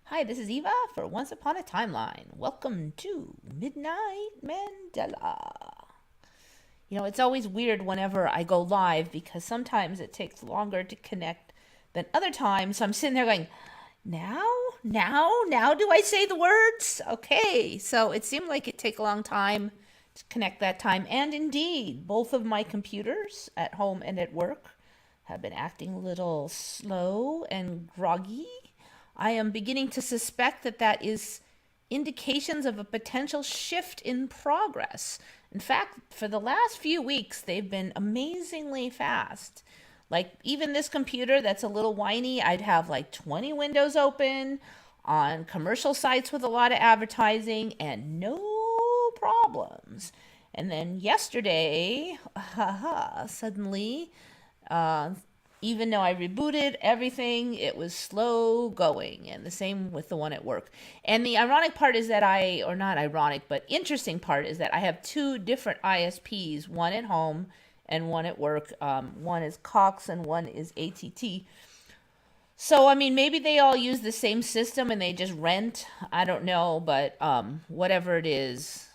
Hi, this is Eva for Once Upon a Timeline. Welcome to Midnight Mandela. It's always weird whenever I go live because sometimes it takes longer to connect than other times. So I'm sitting there going, now do I say the words? Okay, so it seemed like it'd take a long time to connect that time. And indeed, both of my computers at home and at work have been acting a little slow and groggy. I am beginning to suspect that that is indications of a potential shift in progress. In fact, for the last few weeks, they've been amazingly fast. Like, even this computer that's a little whiny, I'd have like 20 windows open on commercial sites with a lot of advertising and no problems. And then yesterday, suddenly, uh, even though I rebooted everything, it was slow going. And the same with the one at work. And the ironic part is that or not ironic, but interesting part is that I have two different ISPs, one at home and one at work. One is Cox and one is ATT. So, I mean, maybe they all use the same system and they just rent. I don't know, but whatever it is,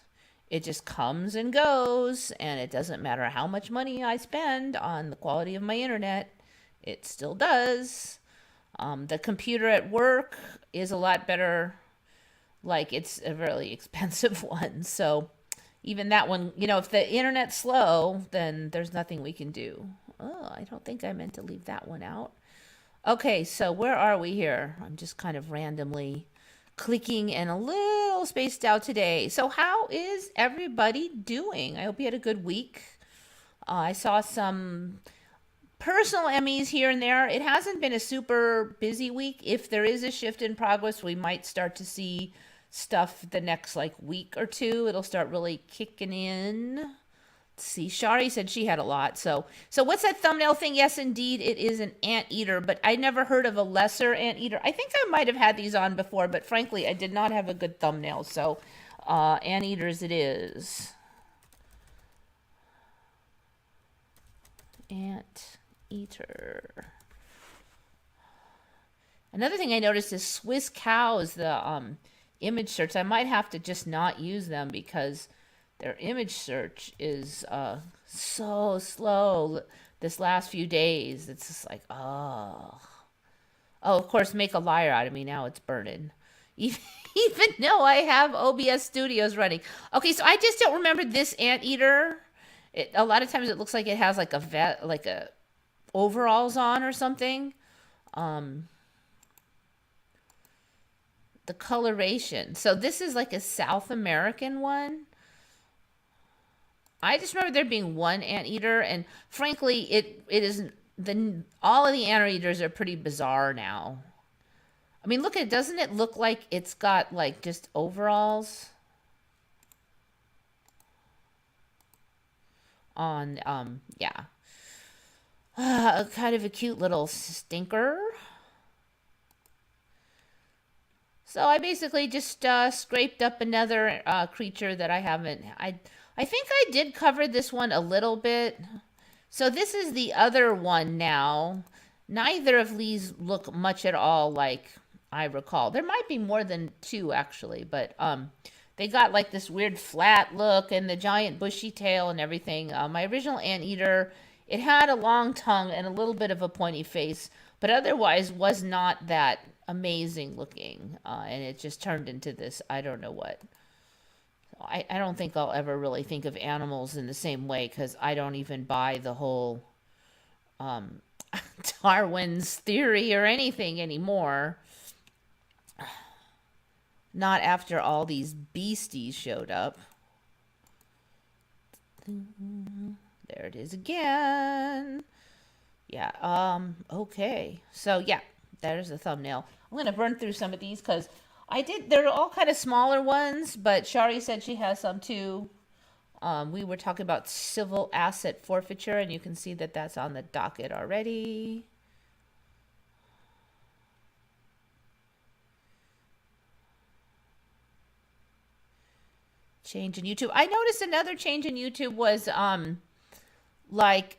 it just comes and goes, and it doesn't matter how much money I spend on the quality of my internet, it still does. The computer at work is a lot better. Like, it's a really expensive one. So, even that one, if the internet's slow, then there's nothing we can do. Oh, I don't think I meant to leave that one out. Okay, so where are we here? I'm just kind of randomly clicking and a little spaced out today. So, how is everybody doing? I hope you had a good week. I saw some personal Emmys here and there. It hasn't been a super busy week. If there is a shift in progress, we might start to see stuff the next like week or two. It'll start really kicking in. See, Shari said she had a lot. So what's that thumbnail thing? Yes, indeed, it is an anteater, but I never heard of a lesser anteater. I think I might have had these on before, but frankly, I did not have a good thumbnail. So, anteaters it is. Anteater. Another thing I noticed is Swiss cows, the image search. I might have to just not use them because their image search is so slow this last few days. It's just like, oh. Oh, of course, make a liar out of me. Now it's burning. Even though I have OBS Studios running. Okay, so I just don't remember this anteater. A lot of times it looks like it has like a overalls on or something. Um, the coloration. So this is like a South American one. I just remember there being one anteater, and frankly, it isn't. All of the anteaters are pretty bizarre now. I mean, look at it. Doesn't it look like it's got like just overalls on? Yeah, kind of a cute little stinker. So I basically just scraped up another creature that I haven't. I think I did cover this one a little bit. So this is the other one now. Neither of these look much at all like I recall. There might be more than two actually, but they got like this weird flat look and the giant bushy tail and everything. My original anteater, it had a long tongue and a little bit of a pointy face, but otherwise was not that amazing looking. And it just turned into this, I don't know what. I don't think I'll ever really think of animals in the same way because I don't even buy the whole Darwin's theory or anything anymore. Not after all these beasties showed up. There it is again. Yeah, okay. So, yeah, there's the thumbnail. I'm going to burn through some of these because they're all kind of smaller ones, but Shari said she has some too. We were talking about civil asset forfeiture, and you can see that that's on the docket already. Change in YouTube. I noticed another change in YouTube was like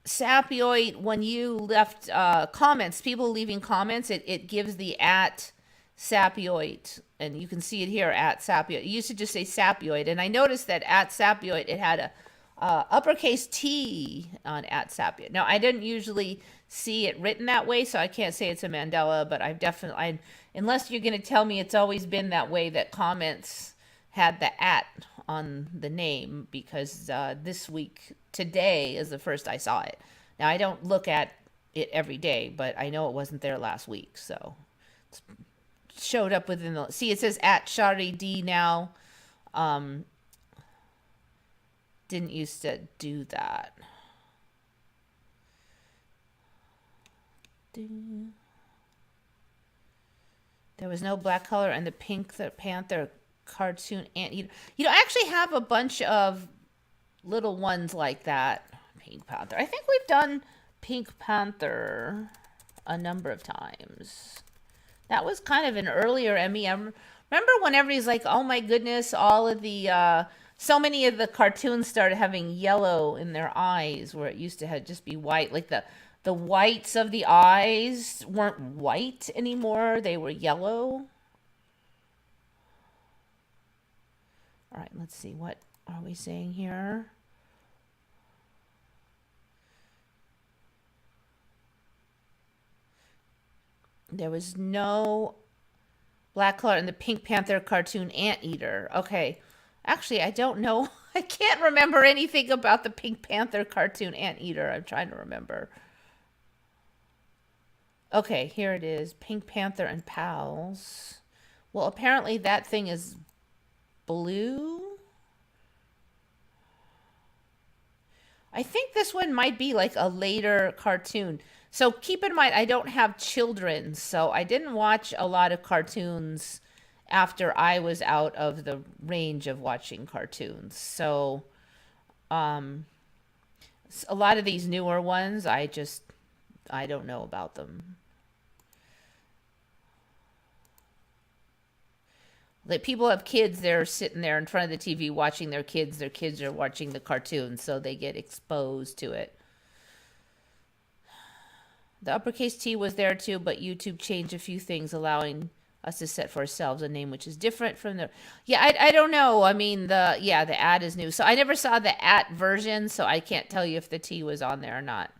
Sapioid, when you left comments, people leaving comments, it gives the at sapioid, and you can see it here at sapioid. It used to just say sapioid, and I noticed that at sapioid it had a uppercase T on at sapioid. Now I didn't usually see it written that way, so I can't say it's a Mandela, but I've definitely, unless you're going to tell me it's always been that way, that comments had the at on the name, because this week, today is the first I saw it. Now I don't look at it every day, but I know it wasn't there last week, so it's showed up within the, see, it says at Shari D now. Didn't used to do that. There was no black color in the Pink Panther cartoon Anteater. You know, I actually have a bunch of little ones like that. Pink Panther. I think we've done Pink Panther a number of times. That was kind of an earlier Emmy. I remember when everybody's like, oh my goodness, all of the, so many of the cartoons started having yellow in their eyes, where it used to have just be white. Like the whites of the eyes weren't white anymore. They were yellow. All right, let's see. What are we saying here? There was no black color in the Pink Panther cartoon Anteater. Okay. Actually, I don't know. I can't remember anything about the Pink Panther cartoon Anteater. I'm trying to remember. Okay, here it is. Pink Panther and Pals. Well, apparently that thing is blue. I think this one might be like a later cartoon. So keep in mind, I don't have children, so I didn't watch a lot of cartoons after I was out of the range of watching cartoons. So a lot of these newer ones, I don't know about them. Like, people have kids, they're sitting there in front of the TV watching their kids are watching the cartoons, so they get exposed to it. The uppercase T was there too, but YouTube changed a few things, allowing us to set for ourselves a name which is different from the, yeah, I don't know. I mean, the ad is new, so I never saw the at version, so I can't tell you if the T was on there or not.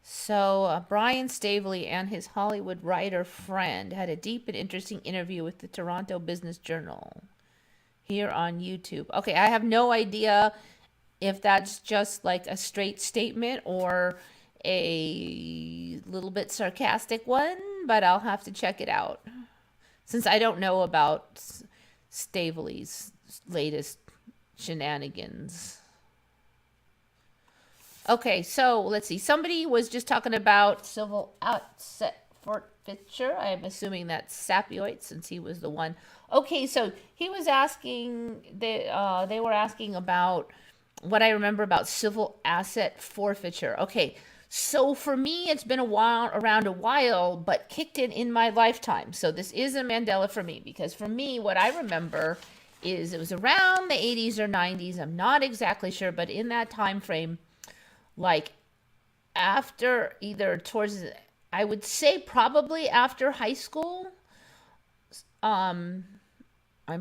So Brian Staveley and his Hollywood writer friend had a deep and interesting interview with the Toronto Business Journal here on YouTube. Okay, I have no idea if that's just like a straight statement or a little bit sarcastic one, but I'll have to check it out, since I don't know about Staveley's latest shenanigans. Okay, so let's see. Somebody was just talking about civil asset forfeiture. I'm assuming that's sapioid, since he was the one. Okay, so he was asking, they were asking about what I remember about civil asset forfeiture. Okay, so for me, it's been around a while, but kicked in my lifetime. So this is a Mandela for me, because for me, what I remember is it was around the 80s or 90s. I'm not exactly sure, but in that time frame, like after either towards, I would say probably after high school. I'm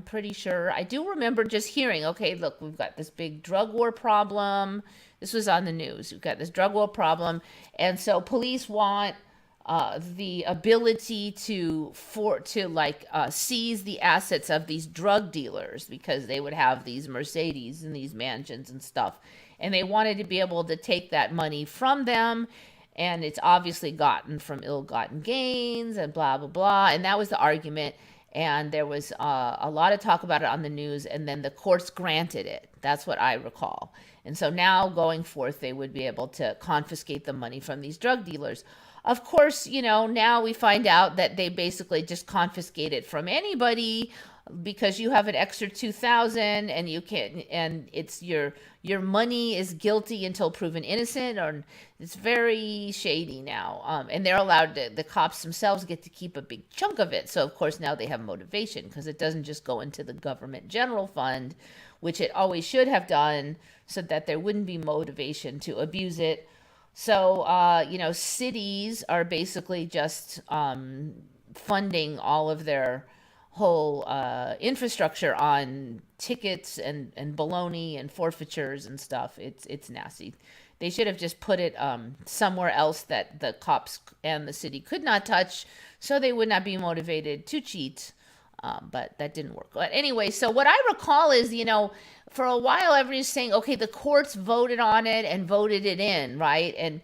pretty sure. I do remember just hearing, okay, look, we've got this big drug war problem. This was on the news. We've got this drug war problem. And so police want the ability to seize the assets of these drug dealers, because they would have these Mercedes and these mansions and stuff. And they wanted to be able to take that money from them. And it's obviously gotten from ill-gotten gains and blah, blah, blah. And that was the argument. And there was a lot of talk about it on the news. And then the courts granted it. That's what I recall. And so now going forth, they would be able to confiscate the money from these drug dealers. Of course, now we find out that they basically just confiscate it from anybody, because you have an extra 2,000 and you can't, and it's your money is guilty until proven innocent, or it's very shady now. And they're allowed to, the cops themselves get to keep a big chunk of it. So of course now they have motivation, because it doesn't just go into the government general fund, which it always should have done, so that there wouldn't be motivation to abuse it. So, cities are basically just funding all of their whole infrastructure on tickets and baloney and forfeitures and stuff. It's nasty. They should have just put it somewhere else that the cops and the city could not touch, so they would not be motivated to cheat. But that didn't work. But anyway, so what I recall is, for a while everybody's saying, okay, the courts voted on it and voted it in, right? And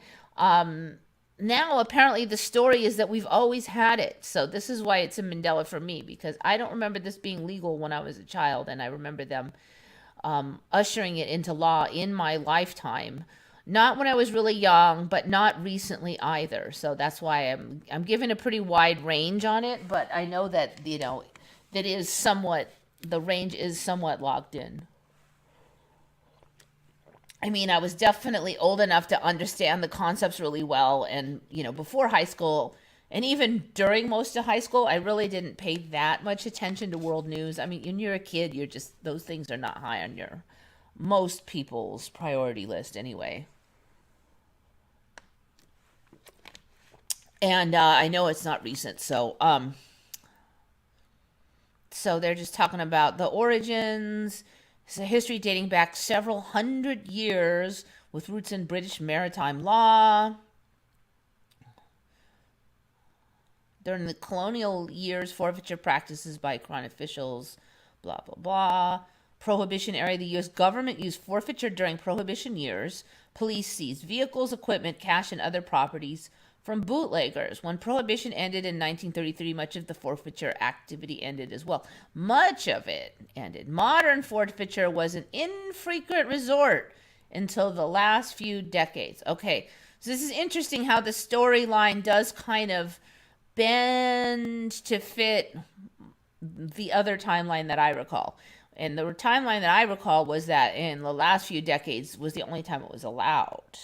now apparently the story is that we've always had it. So this is why it's a Mandela for me, because I don't remember this being legal when I was a child, and I remember them ushering it into law in my lifetime. Not when I was really young, but not recently either. So that's why I'm given a pretty wide range on it, but I know that that is somewhat, the range is somewhat locked in. I mean, I was definitely old enough to understand the concepts really well, and before high school, and even during most of high school, I really didn't pay that much attention to world news. I mean, when you're a kid, those things are not high on most people's priority list anyway. And I know it's not recent, so they're just talking about the origins. It's a history dating back several hundred years with roots in British maritime law. During the colonial years, forfeiture practices by crown officials, blah, blah, blah. Prohibition era, the U.S. government used forfeiture during Prohibition years. Police seized vehicles, equipment, cash, and other properties from bootleggers. When Prohibition ended in 1933, much of the forfeiture activity ended as well. Much of it ended. Modern forfeiture was an infrequent resort until the last few decades. Okay, so this is interesting how the storyline does kind of bend to fit the other timeline that I recall. And the timeline that I recall was that in the last few decades was the only time it was allowed.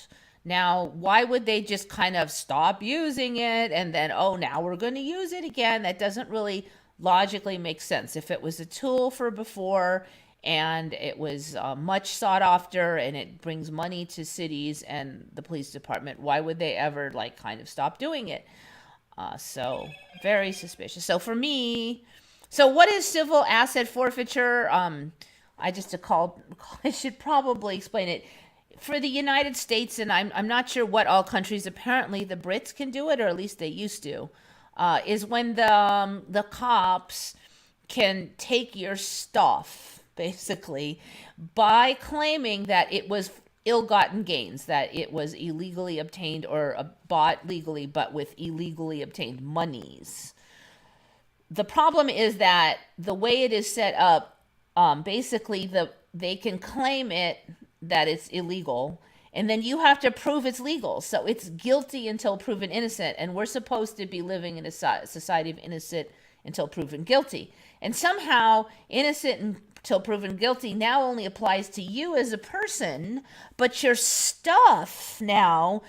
Now, why would they just kind of stop using it and then, now we're going to use it again? That doesn't really logically make sense. If it was a tool for before and it was much sought after and it brings money to cities and the police department, why would they ever kind of stop doing it? So very suspicious. So for me, what is civil asset forfeiture? I should probably explain it. For the United States, and I'm not sure what all countries, apparently the Brits can do it, or at least they used to, is when the cops can take your stuff, basically, by claiming that it was ill-gotten gains, that it was illegally obtained or bought legally, but with illegally obtained monies. The problem is that the way it is set up, basically they can claim it that it's illegal, and then you have to prove it's legal. So it's guilty until proven innocent, and we're supposed to be living in a society of innocent until proven guilty. And somehow innocent until proven guilty now only applies to you as a person, but your stuff now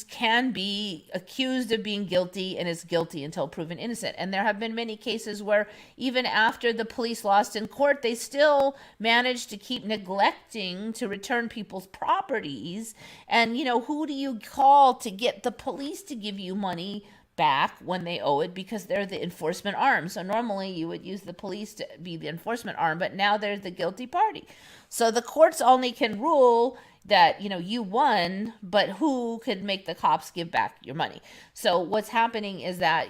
can be accused of being guilty and is guilty until proven innocent. And there have been many cases where even after the police lost in court, they still managed to keep neglecting to return people's properties. And, who do you call to get the police to give you money back when they owe it, because they're the enforcement arm? So normally you would use the police to be the enforcement arm, but now they're the guilty party. So the courts only can rule that, you won, but who could make the cops give back your money? So what's happening is that,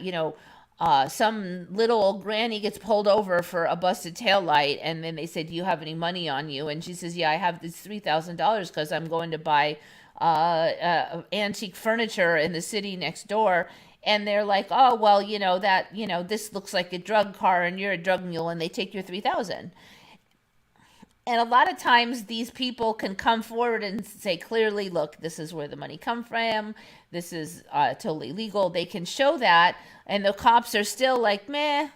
some little old granny gets pulled over for a busted taillight, and then they say, do you have any money on you? And she says, yeah, I have this $3,000 because I'm going to buy antique furniture in the city next door. And they're like, oh, well, this looks like a drug car and you're a drug mule, and they take your $3,000. And a lot of times these people can come forward and say clearly, look, this is where the money come from. This is totally legal. They can show that. And the cops are still like, meh,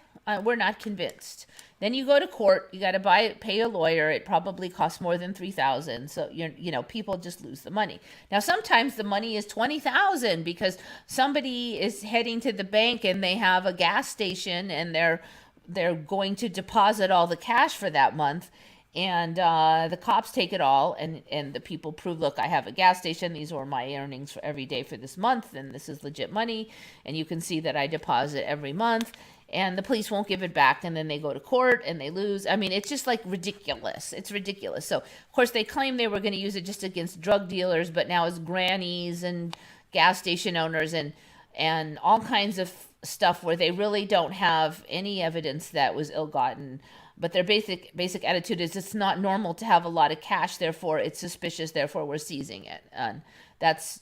we're not convinced. Then you go to court. You got to pay a lawyer. It probably costs more than $3,000. So, people just lose the money. Now, sometimes the money is $20,000 because somebody is heading to the bank and they have a gas station and they're going to deposit all the cash for that month. And the cops take it all, and the people prove, look, I have a gas station. These were my earnings for every day for this month, and this is legit money. And you can see that I deposit every month. And the police won't give it back, and then they go to court and they lose. I mean, it's just like ridiculous. It's ridiculous. So, of course, they claim they were going to use it just against drug dealers, but now it's grannies and gas station owners and all kinds of stuff where they really don't have any evidence that was ill-gotten. But their basic attitude is it's not normal to have a lot of cash, therefore it's suspicious, therefore we're seizing it. And that's,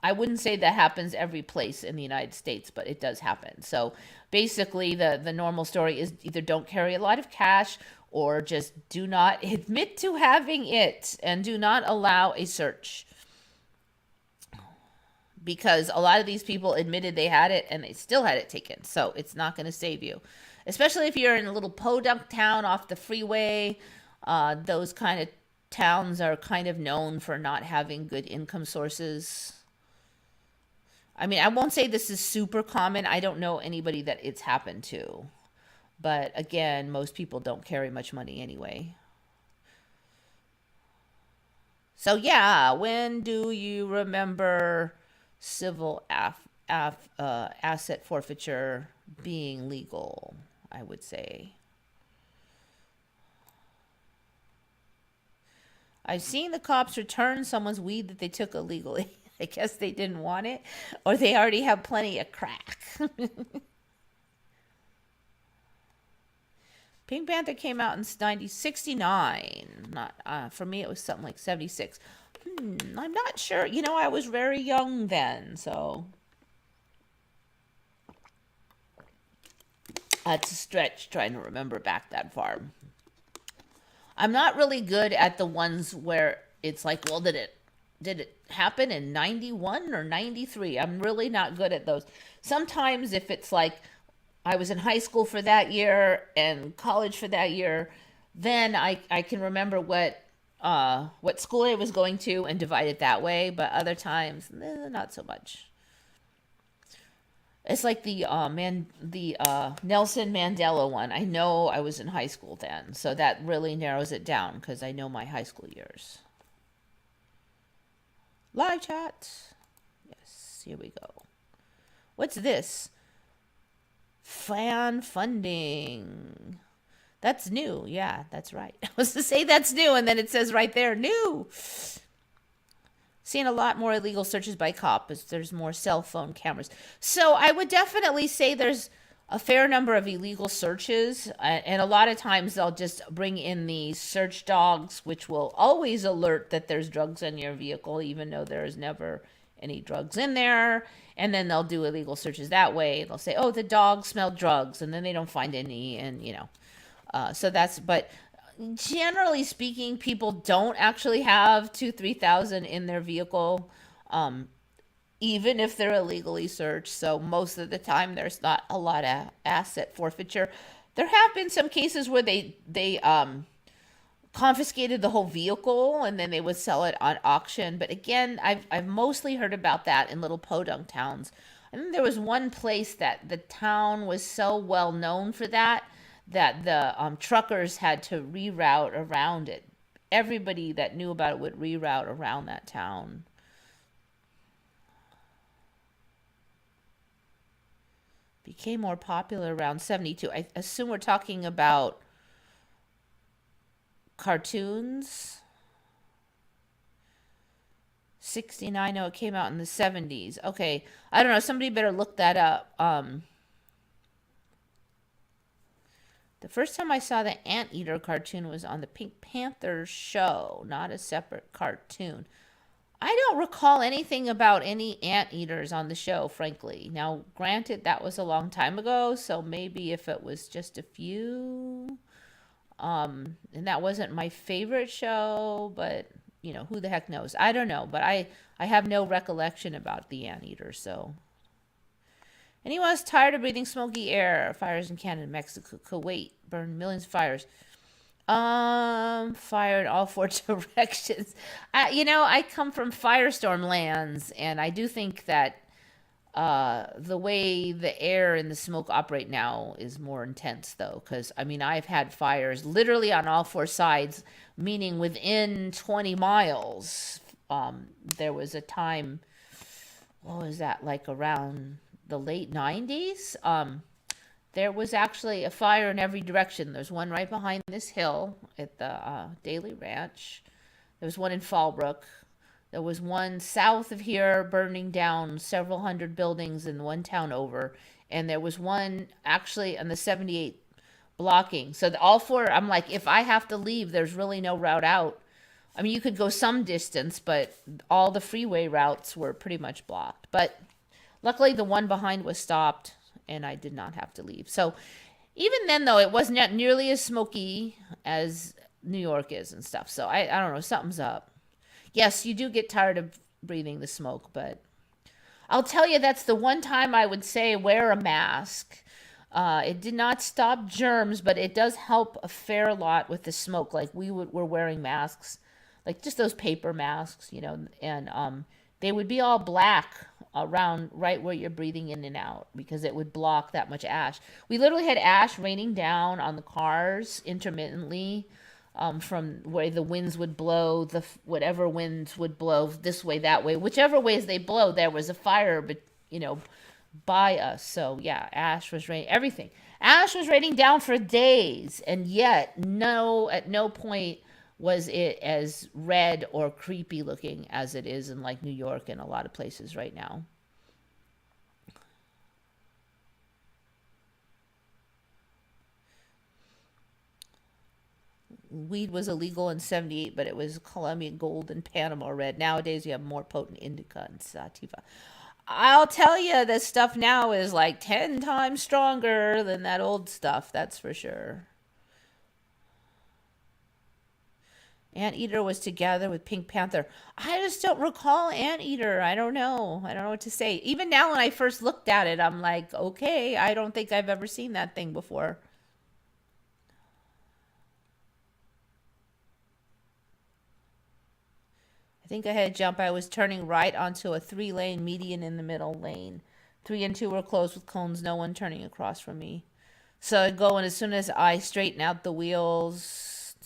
I wouldn't say that happens every place in the United States, but it does happen. So basically the normal story is either don't carry a lot of cash or just do not admit to having it and do not allow a search. Because a lot of these people admitted they had it and they still had it taken. So it's not going to save you. Especially if you're in a little podunk town off the freeway. Those kind of towns are kind of known for not having good income sources. I mean, I won't say this is super common. I don't know anybody that it's happened to. But again, most people don't carry much money anyway. So yeah, when do you remember civil asset forfeiture being legal? I would say. I've seen the cops return someone's weed that they took illegally. I guess they didn't want it, or they already have plenty of crack. Pink Panther came out in 1969. Not for me, it was something like 76. I'm not sure. You know, I was very young then, so it's a stretch trying to remember back that far. I'm not really good at the ones where it's like, well, did it happen in 91 or 93? I'm really not good at those. Sometimes if it's like I was in high school for that year and college for that year, then I can remember what school I was going to and divide it that way. But other times, not so much. It's like the Nelson Mandela one. I know I was in high school then, so that really narrows it down because I know my high school years. Live chat. Yes, here we go. What's this? Fan funding. That's new. Yeah, that's right. I was to say that's new, and then it says right there, new. Seeing a lot more illegal searches by cops. There's more cell phone cameras. So I would definitely say there's a fair number of illegal searches. And a lot of times they'll just bring in the search dogs, which will always alert that there's drugs in your vehicle, even though there is never any drugs in there. And then they'll do illegal searches that way. They'll say, oh, the dog smelled drugs. And then they don't find any. And, you know, so that's, but generally speaking, people don't actually have 2,000-3,000 in their vehicle, even if they're illegally searched. So most of the time, there's not a lot of asset forfeiture. There have been some cases where they confiscated the whole vehicle and then they would sell it on auction. But again, I've mostly heard about that in little podunk towns. I think there was one place that the town was so well known for that the truckers had to reroute around it. Everybody that knew about it would reroute around that town. Became more popular around 72. I assume we're talking about cartoons. 69. No, it came out in the 70s. Okay, I don't know. Somebody better look that up. The first time I saw the Anteater cartoon was on the Pink Panther show, not a separate cartoon. I don't recall anything about any anteaters on the show, frankly. Now, granted, that was a long time ago, so maybe if it was just a few, and that wasn't my favorite show, but, you know, who the heck knows? I don't know, but I have no recollection about the Anteater, so. Anyone who's tired of breathing smoky air? Fires in Canada, Mexico, Kuwait burned millions of fires. Fire in all four directions. You know, I come from firestorm lands, and I do think that The way the air and the smoke operate now is more intense, though, because I mean, I've had fires literally on all four sides, meaning within 20 miles. There was a time, what was that, like around the late 90s? There was actually a fire in every direction. There's one right behind this hill at the Daly Ranch. There was one in Fallbrook. There was one south of here burning down several hundred buildings in one town over. And there was one actually on the 78 blocking. So all four, I'm like, if I have to leave, there's really no route out. I mean, you could go some distance, but all the freeway routes were pretty much blocked. But luckily, the one behind was stopped, and I did not have to leave. So even then, though, it wasn't nearly as smoky as New York is and stuff. So I don't know, something's up. Yes, you do get tired of breathing the smoke, but I'll tell you, that's the one time I would say wear a mask. It did not stop germs, but it does help a fair lot with the smoke. Like were wearing masks, like just those paper masks, and they would be all black around right where you're breathing in and out because it would block that much ash. We literally had ash raining down on the cars intermittently, from where the winds would blow, whatever winds would blow this way, that way, whichever ways they blow, there was a fire, but by us. So yeah, ash was raining, everything. Ash was raining down for days, and yet at no point was it as red or creepy looking as it is in like New York and a lot of places right now. Weed was illegal in 78, but it was Colombian gold and Panama red. Nowadays, you have more potent indica and sativa. I'll tell you, this stuff now is like 10 times stronger than that old stuff, that's for sure. Anteater was together with Pink Panther. I just don't recall Anteater. I don't know. I don't know what to say. Even now, when I first looked at it, I'm like, okay, I don't think I've ever seen that thing before. I think I had a jump. I was turning right onto a 3-lane median in the middle lane. 3 and 2 were closed with cones, no one turning across from me. So I go, and as soon as I straighten out the wheels,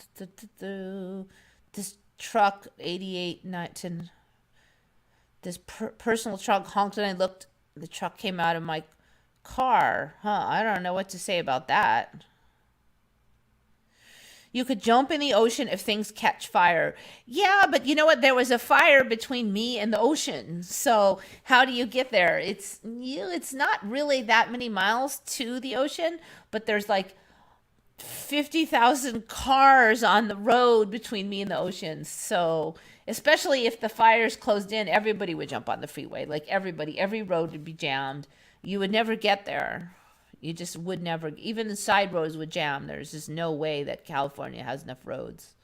this truck, 88 Nineteen, this personal truck honked, and I looked. The truck came out of my car. I don't know what to say about that. You could jump in the ocean if things catch fire. Yeah, but you know what? There was a fire between me and the ocean. So how do you get there? It's not really that many miles to the ocean, but there's like 50,000 cars on the road between me and the ocean. So, especially if the fire's closed in, everybody would jump on the freeway. Like everybody, every road would be jammed. You would never get there. You just would never, even the side roads would jam. There's just no way that California has enough roads.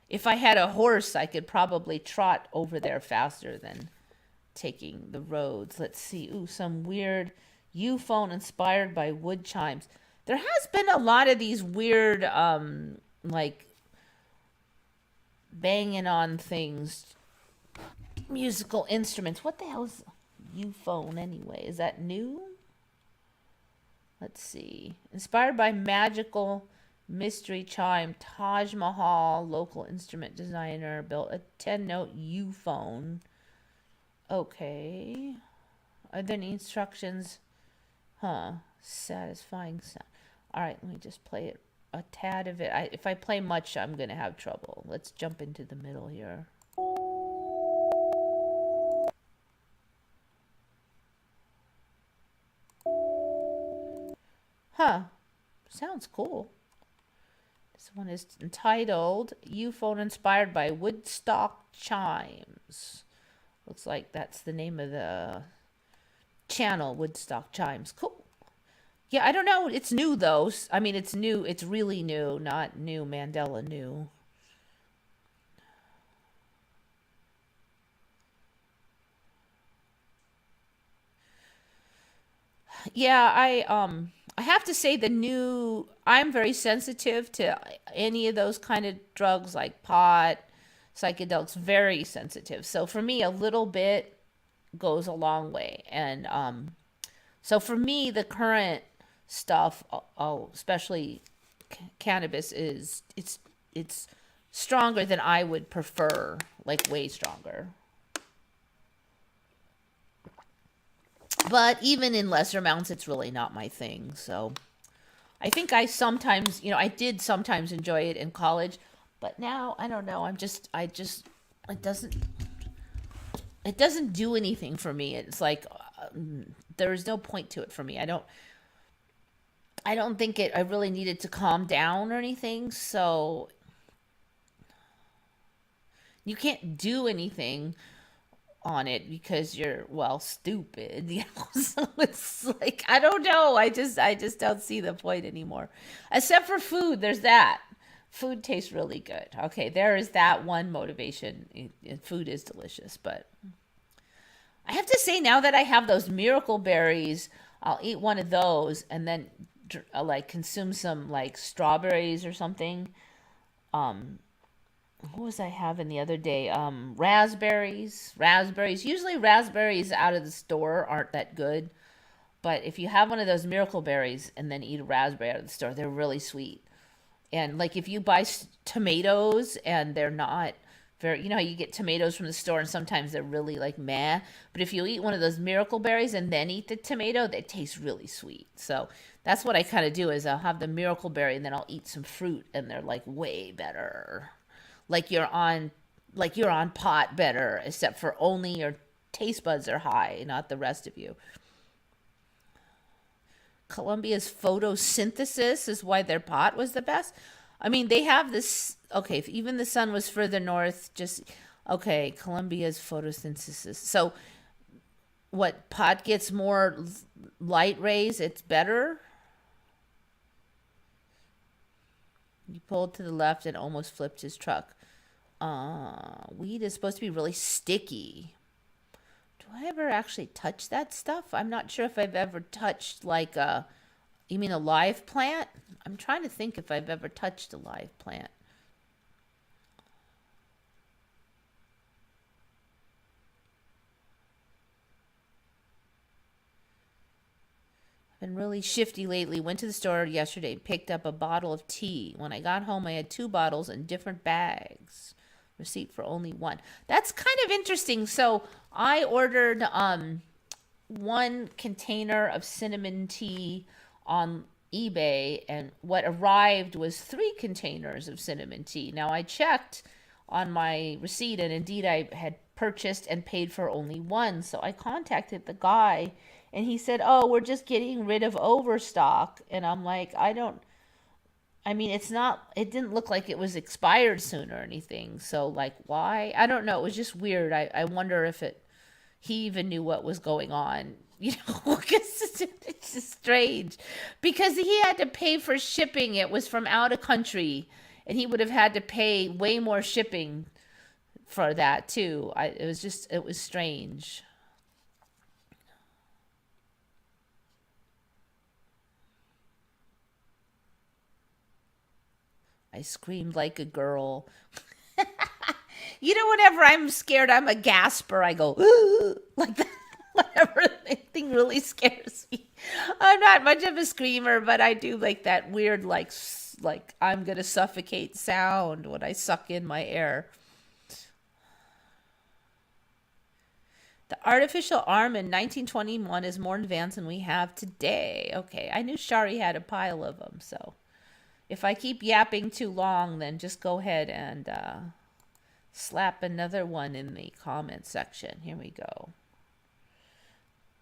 If I had a horse, I could probably trot over there faster than taking the roads. Let's see. Ooh, some weird U-phone inspired by wood chimes. There has been a lot of these weird, like banging on things, musical instruments. What the hell is U-phone anyway? Is that new? Let's see. Inspired by magical mystery chime, Taj Mahal, local instrument designer, built a 10-note U-phone. Okay. Are there any instructions? Satisfying sound. All right, let me just play it a tad of it. If I play much, I'm going to have trouble. Let's jump into the middle here. Sounds cool. This one is entitled U-phone inspired by Woodstock Chimes. Looks like that's the name of the channel, Woodstock Chimes. Cool. Yeah, I don't know. It's new, though. I mean, it's new. It's really new, not new Mandela new. Yeah, I have to say I'm very sensitive to any of those kind of drugs like pot, psychedelics very sensitive. So for me, a little bit goes a long way. And so for me, the current stuff, especially cannabis, it's stronger than I would prefer, like way stronger. But even in lesser amounts, it's really not my thing. So I think I sometimes, I did sometimes enjoy it in college, but now I don't know. It doesn't do anything for me. It's like there is no point to it for me. I don't think I really needed to calm down or anything. So you can't do anything on it because you're stupid, so it's like I don't know, I just don't see the point anymore, except for food. There's that food tastes really good. Okay, there is that one motivation. Food is delicious, but I have to say, now that I have those miracle berries, I'll eat one of those and then like consume some like strawberries or something. What was I having the other day? Raspberries. Usually raspberries out of the store aren't that good. But if you have one of those miracle berries and then eat a raspberry out of the store, they're really sweet. And like if you buy tomatoes and they're not very, how you get tomatoes from the store and sometimes they're really like meh. But if you eat one of those miracle berries and then eat the tomato, they taste really sweet. So that's what I kind of do, is I'll have the miracle berry and then I'll eat some fruit and they're like way better. Like you're on pot better, except for only your taste buds are high, not the rest of you. Colombia's photosynthesis is why their pot was the best. I mean, they have this. Okay, if even the sun was further north, Colombia's photosynthesis. So, what, pot gets more light rays? It's better. He pulled to the left and almost flipped his truck. Weed is supposed to be really sticky. Do I ever actually touch that stuff? I'm not sure if I've ever touched you mean a live plant? I'm trying to think if I've ever touched a live plant. Been really shifty lately. Went to the store yesterday, picked up a bottle of tea. When I got home, I had 2 bottles in different bags. Receipt for only 1. That's kind of interesting. So I ordered 1 container of cinnamon tea on eBay, and what arrived was 3 containers of cinnamon tea. Now I checked on my receipt, and indeed I had purchased and paid for only 1. So I contacted the guy, and he said, "Oh, we're just getting rid of overstock." And I'm like, it didn't look like it was expired soon or anything. So like, why? I don't know. It was just weird. I wonder if he even knew what was going on, because it's just strange, because he had to pay for shipping. It was from out of country, and he would have had to pay way more shipping for that too. It was strange. I screamed like a girl. Whenever I'm scared, I'm a gasper. I go, like that. Whenever anything really scares me. I'm not much of a screamer, but I do like that weird, like I'm going to suffocate sound when I suck in my air. The artificial arm in 1921 is more advanced than we have today. Okay, I knew Shari had a pile of them, so if I keep yapping too long, then just go ahead and slap another one in the comment section. Here we go.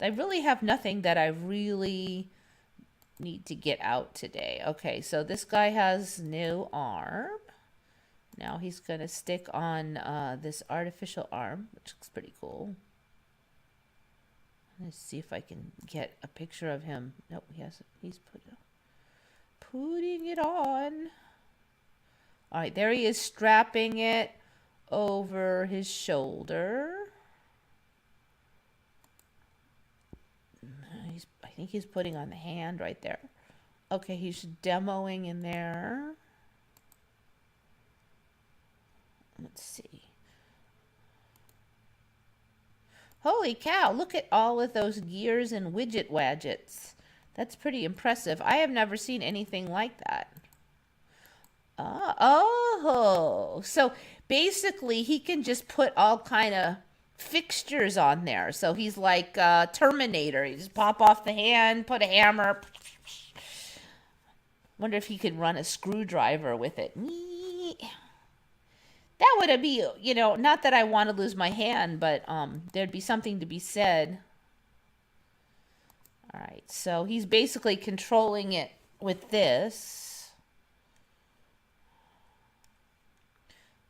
I really have nothing that I really need to get out today. Okay, so this guy has no arm. Now he's going to stick on this artificial arm, which looks pretty cool. Let's see if I can get a picture of him. Nope, he hasn't. He's putting it on. All right, there he is, strapping it over his shoulder. I think he's putting on the hand right there. Okay, he's demoing in there. Let's see. Holy cow, look at all of those gears and widgets. That's pretty impressive. I have never seen anything like that. Oh, so basically he can just put all kind of fixtures on there. So he's like Terminator. You just pop off the hand, put a hammer. Wonder if he could run a screwdriver with it. That would be, not that I want to lose my hand, but there'd be something to be said. All right, so he's basically controlling it with this.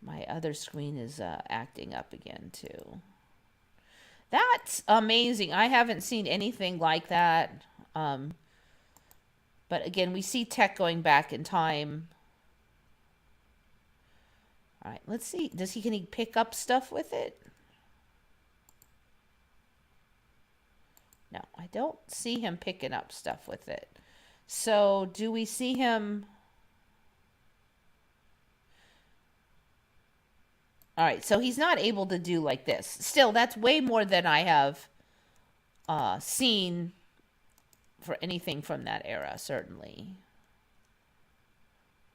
My other screen is acting up again too. That's amazing. I haven't seen anything like that. But again, we see tech going back in time. All right, let's see. Can he pick up stuff with it? No, I don't see him picking up stuff with it. So do we see him? All right, so he's not able to do like this. Still, that's way more than I have seen for anything from that era, certainly.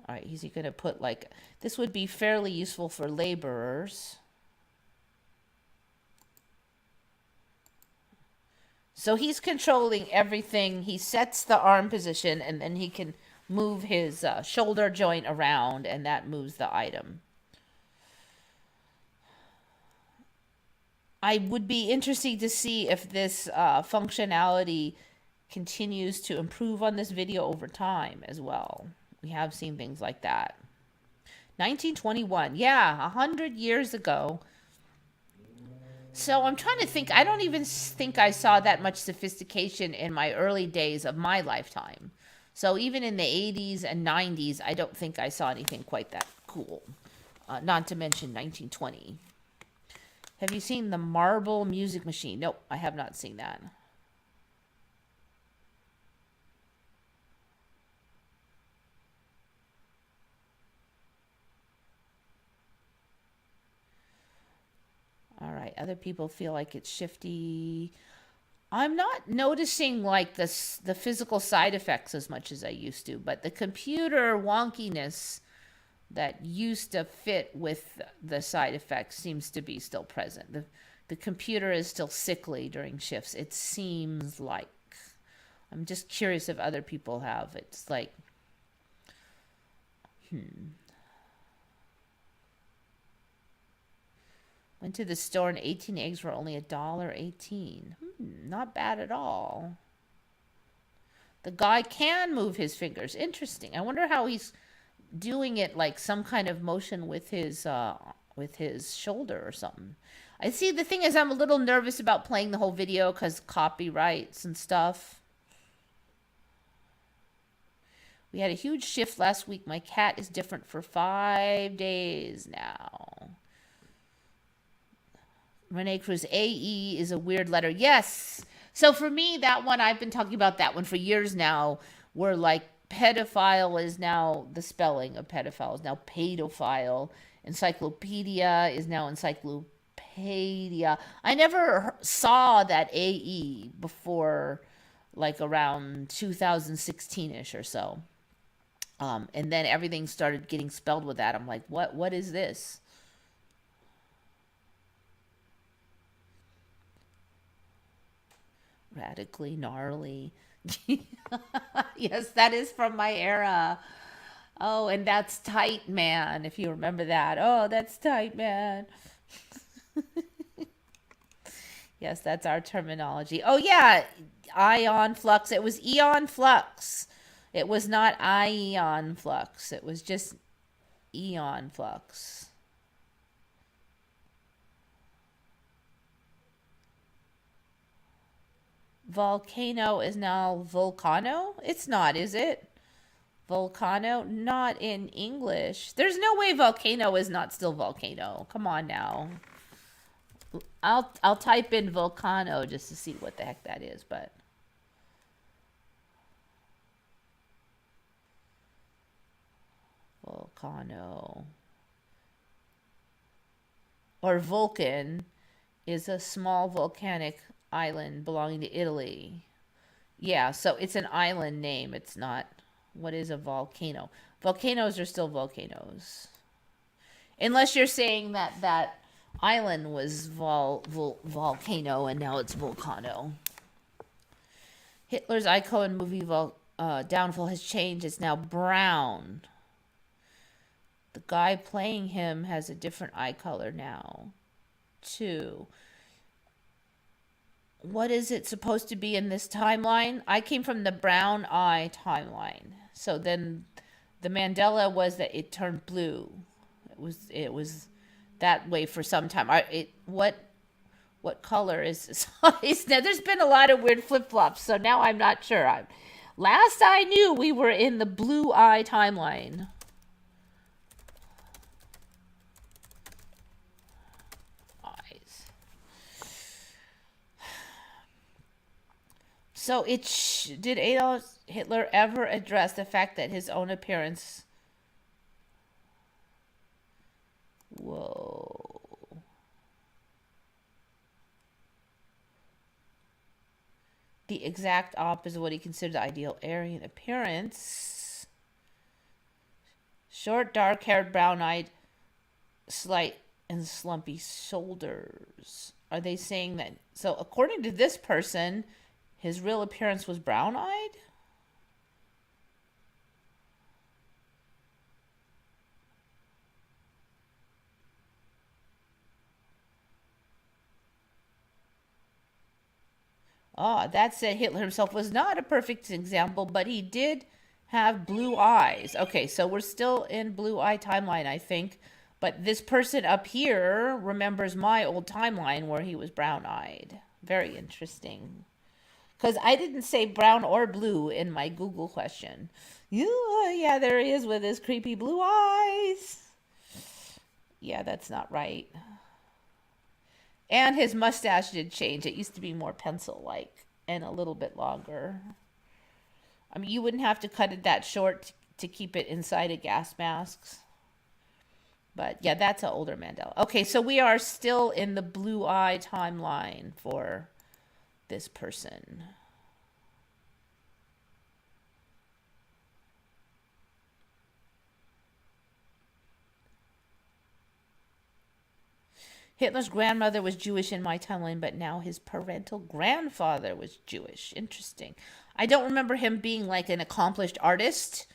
All right, is he going to put like, this would be fairly useful for laborers. So he's controlling everything. He sets the arm position, and then he can move his shoulder joint around, and that moves the item. I would be interested to see if this functionality continues to improve on this video over time as well. We have seen things like that. 1921, yeah, 100 years ago. So I'm trying to think. I don't even think I saw that much sophistication in my early days of my lifetime. So even in the 80s and 90s, I don't think I saw anything quite that cool. Not to mention 1920. Have you seen the marble music machine? Nope, I have not seen that. All right, other people feel like it's shifty. I'm not noticing like the physical side effects as much as I used to, but the computer wonkiness that used to fit with the side effects seems to be still present. The computer is still sickly during shifts. It seems like. I'm just curious if other people have. It's like, Went to the store and 18 eggs were only $1.18. Not bad at all. The guy can move his fingers. Interesting. I wonder how he's doing it, like some kind of motion with his shoulder or something. I see. The thing is, I'm a little nervous about playing the whole video because copyrights and stuff. We had a huge shift last week. My cat is different for 5 days now. Renee Cruz, AE is a weird letter. Yes. So for me, that one, I've been talking about that one for years now, where like pedophile is now, the spelling of pedophile is now pedophile. Encyclopedia is now encyclopedia. I never saw that AE before like around 2016-ish or so. And then everything started getting spelled with that. I'm like, what is this? Radically gnarly. Yes, that is from my era. Oh, and that's tight, man, if you remember that. Oh, that's tight, man. Yes, that's our terminology. Oh, yeah, ion flux. It was eon flux. It was not ion flux. It was just eon flux. Volcano is now volcano? It's not, is it? Volcano? Not in English. There's no way volcano is not still volcano. Come on now. I'll type in volcano just to see what the heck that is, but volcano or Vulcan is a small volcanic island belonging to Italy. Yeah, so it's an island name. It's not. What is a volcano? Volcanoes are still volcanoes. Unless you're saying that that island was volcano and now it's volcano. Hitler's icon movie Downfall has changed. It's now brown. The guy playing him has a different eye color now, too. What is it supposed to be in this timeline? I came from the brown eye timeline. So then the Mandela was that it turned blue. It was that way for some time. What color is this? Now, there's been a lot of weird flip-flops, so now I'm not sure. Last I knew, we were in the blue eye timeline. So did Adolf Hitler ever address the fact that his own appearance? Whoa. The exact opposite of what he considered the ideal Aryan appearance. Short, dark-haired, brown-eyed, slight and slumpy shoulders. Are they saying that? So according to this person, his real appearance was brown-eyed? That said, Hitler himself was not a perfect example, but he did have blue eyes. Okay, so we're still in blue eye timeline, I think. But this person up here remembers my old timeline where he was brown-eyed. Very interesting. Because I didn't say brown or blue in my Google question. Yeah, there he is with his creepy blue eyes. Yeah, that's not right. And his mustache did change. It used to be more pencil-like and a little bit longer. I mean, you wouldn't have to cut it that short to keep it inside a gas mask. But yeah, that's an older Mandela. Okay, so we are still in the blue eye timeline for this person. Hitler's grandmother was Jewish in my timeline, but now his parental grandfather was Jewish. Interesting. I don't remember him being like an accomplished artist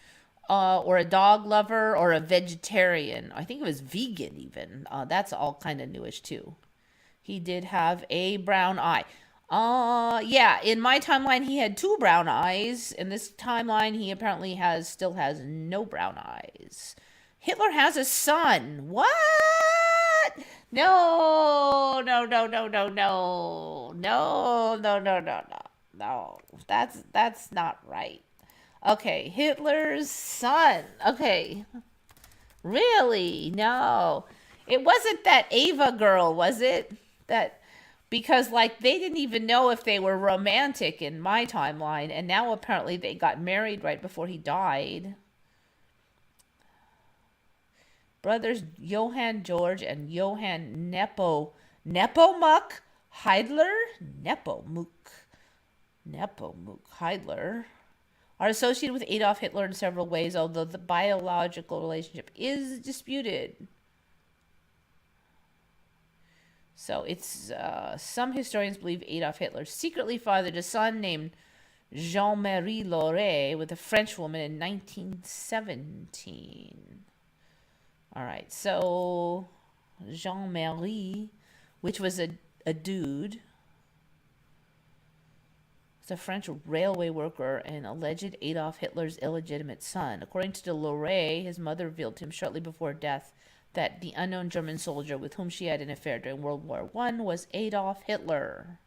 or a dog lover or a vegetarian. I think it was vegan even. That's all kind of newish too. He did have a brown eye. Yeah, in my timeline he had two brown eyes. In this timeline he apparently still has no brown eyes. Hitler has a son. What? No, no, no, no, no, no, no, no, no, no, no, no. That's not right. Okay, Hitler's son. Okay, really? No, it wasn't that Ava girl, was it? That because like they didn't even know if they were romantic in my timeline, and now apparently they got married right before he died. Brothers Johann George and Johann Nepomuk Heidler? Nepomuk Heidler are associated with Adolf Hitler in several ways, although the biological relationship is disputed. So it's some historians believe Adolf Hitler secretly fathered a son named Jean-Marie Lauré with a French woman in 1917. All right, so Jean-Marie, which was a dude, was a French railway worker and alleged Adolf Hitler's illegitimate son. According to Lauré, his mother revealed to him shortly before death that the unknown German soldier with whom she had an affair during World War I was Adolf Hitler.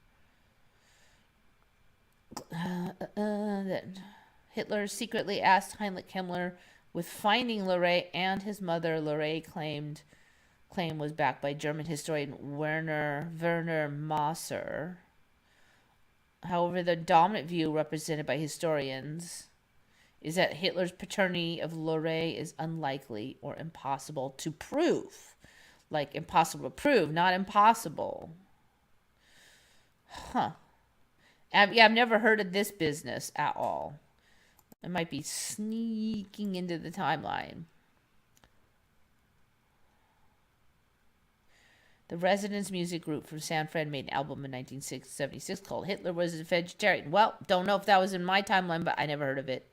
Hitler secretly asked Heinrich Himmler with finding Lauré and his mother. Lauré claim was backed by German historian Werner Mosser. However, the dominant view represented by historians is that Hitler's paternity of Lauré is unlikely or impossible to prove. Like impossible to prove, not impossible. Huh. Yeah, I've never heard of this business at all. It might be sneaking into the timeline. The Residents music group from San Fran made an album in 1976 called Hitler Was a Vegetarian. Well, don't know if that was in my timeline, but I never heard of it.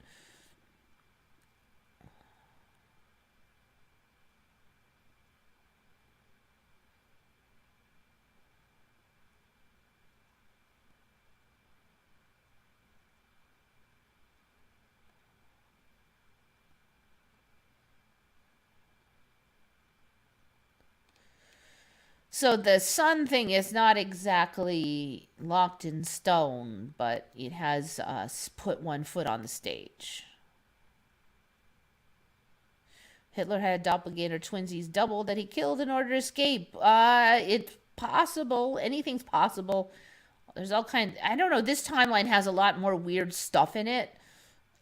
So the sun thing is not exactly locked in stone, but it has put one foot on the stage. Hitler had a doppelganger twinsies double that he killed in order to escape. It's possible. Anything's possible. There's all kinds. I don't know. This timeline has a lot more weird stuff in it,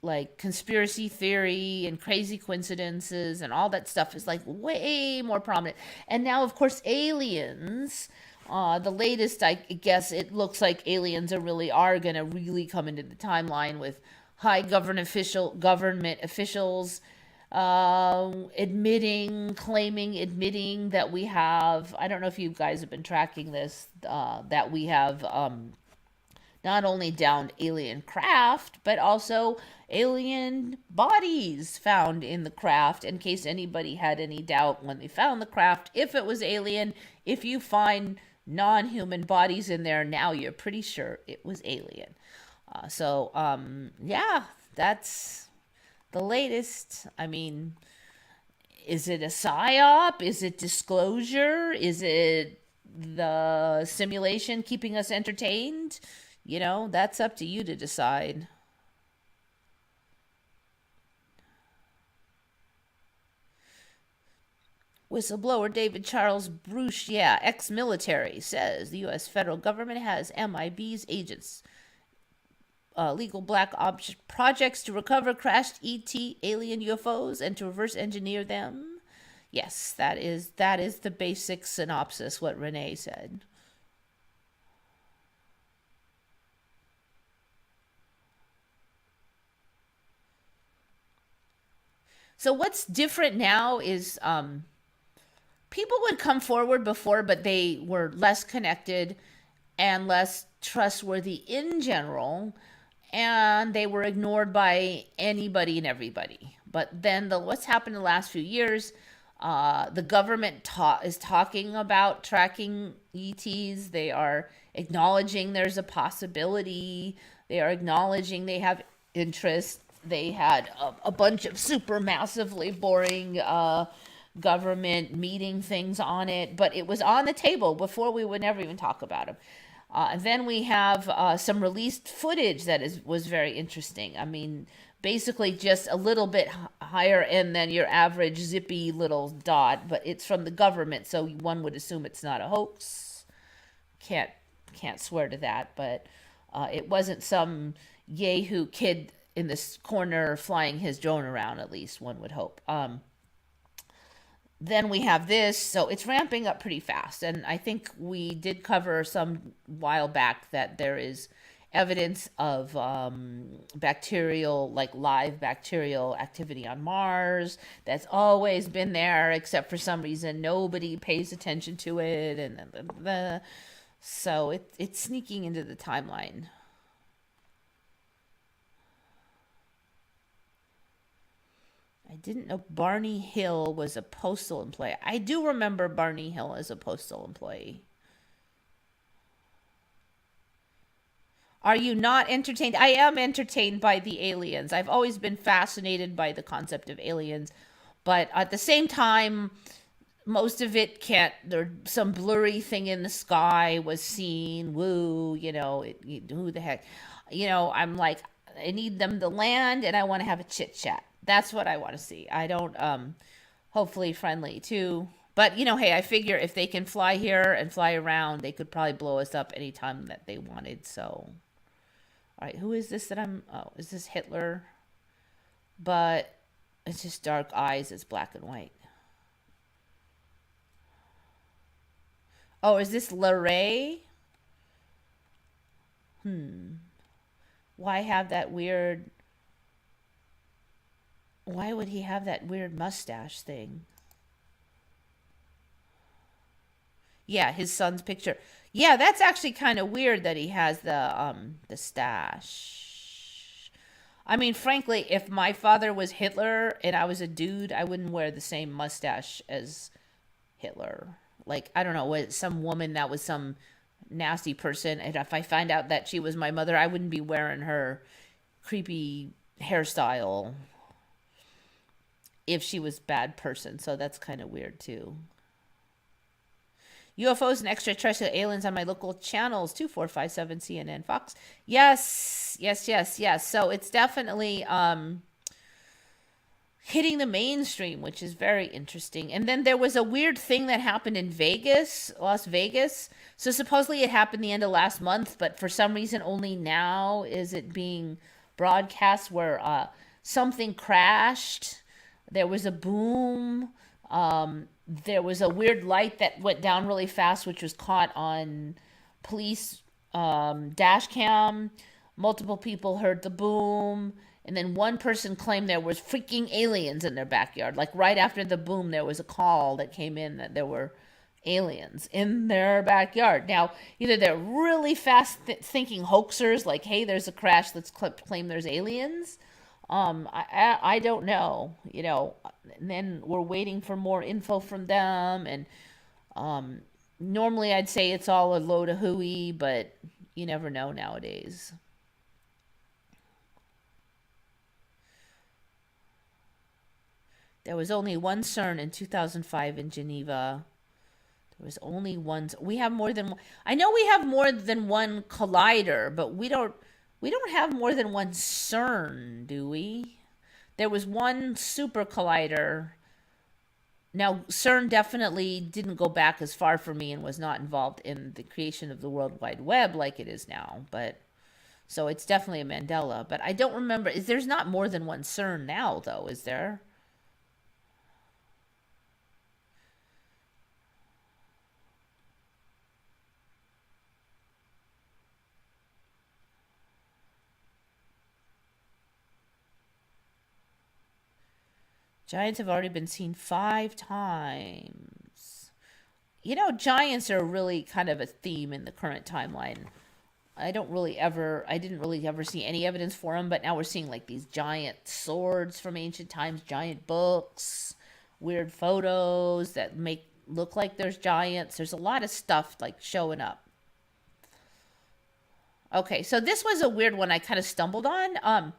like conspiracy theory and crazy coincidences, and all that stuff is like way more prominent. And now, of course, aliens. The latest, I guess, it looks like aliens are gonna really come into the timeline with high government officials admitting that we have. I don't know if you guys have been tracking this. That we have not only downed alien craft, but also alien bodies found in the craft, in case anybody had any doubt when they found the craft if it was alien. If you find non-human bodies in there, now you're pretty sure it was alien. Yeah, that's the latest. I mean, is it a psyop? Is it disclosure? Is it the simulation keeping us entertained? That's up to you to decide. Whistleblower David Charles Bruce, yeah, ex-military, says the U.S. federal government has MIB's agents legal black ops projects to recover crashed ET alien UFOs and to reverse engineer them. Yes, that is the basic synopsis. What Renee said. So what's different now is people would come forward before, but they were less connected and less trustworthy in general, and they were ignored by anybody and everybody. But then what's happened in the last few years, the government is talking about tracking ETs. They are acknowledging there's a possibility. They are acknowledging they have interest. They had a bunch of super massively boring government meeting things on it, but it was on the table before. We would never even talk about them. And then we have some released footage that was very interesting. I mean, basically just a little bit higher end than your average zippy little dot, but it's from the government, so one would assume it's not a hoax. Can't swear to that, but it wasn't some yahoo kid in this corner flying his drone around. At least one would hope. Then we have this, so it's ramping up pretty fast. And I think we did cover some while back that there is evidence of bacterial, like live bacterial activity on Mars. That's always been there, except for some reason nobody pays attention to it. And so it's sneaking into the timeline. I didn't know Barney Hill was a postal employee. I do remember Barney Hill as a postal employee. Are you not entertained? I am entertained by the aliens. I've always been fascinated by the concept of aliens, but at the same time, most of it can't. There, some blurry thing in the sky was seen. Woo, who the heck? I'm like, I need them to land, and I want to have a chit chat. That's what I want to see. I don't. Hopefully friendly too. But hey, I figure if they can fly here and fly around, they could probably blow us up anytime that they wanted. So, all right, who is this that I'm? Oh, is this Hitler? But it's just dark eyes. It's black and white. Oh, is this Larray? Why have that weird? Why would he have that weird mustache thing? Yeah, his son's picture. Yeah, that's actually kind of weird that he has the stash. I mean, frankly, if my father was Hitler and I was a dude, I wouldn't wear the same mustache as Hitler. Like, I don't know, was some woman that was some nasty person, and if I find out that she was my mother, I wouldn't be wearing her creepy hairstyle if she was a bad person. So that's kind of weird too. UFOs and extraterrestrial aliens on my local channels 2457 CNN Fox. Yes, yes, yes, yes. So it's definitely hitting the mainstream, which is very interesting. And then there was a weird thing that happened in Vegas, Las Vegas. So supposedly it happened the end of last month, but for some reason only now is it being broadcast, where something crashed. There was a boom. There was a weird light that went down really fast, which was caught on police dash cam. Multiple people heard the boom. And then one person claimed there was freaking aliens in their backyard. Like right after the boom, there was a call that came in that there were aliens in their backyard. Now, either they're really fast thinking hoaxers, like, hey, there's a crash, let's claim there's aliens. I don't know, you know, and then we're waiting for more info from them. And normally I'd say it's all a load of hooey, but you never know nowadays. There was only one CERN in 2005 in Geneva. There was only one. We have more than one. I know we have more than one collider, but we don't have more than one CERN, do we? There was one super collider. Now, CERN definitely didn't go back as far for me and was not involved in the creation of the World Wide Web like it is now, but so it's definitely a Mandela. But I don't remember. There's not more than one CERN now, though, is there? Giants have already been seen 5 times. You know, giants are really kind of a theme in the current timeline. I didn't really ever see any evidence for them, but now we're seeing like these giant swords from ancient times, giant books, weird photos that make look like there's giants. There's a lot of stuff like showing up. Okay, so this was a weird one I kind of stumbled on.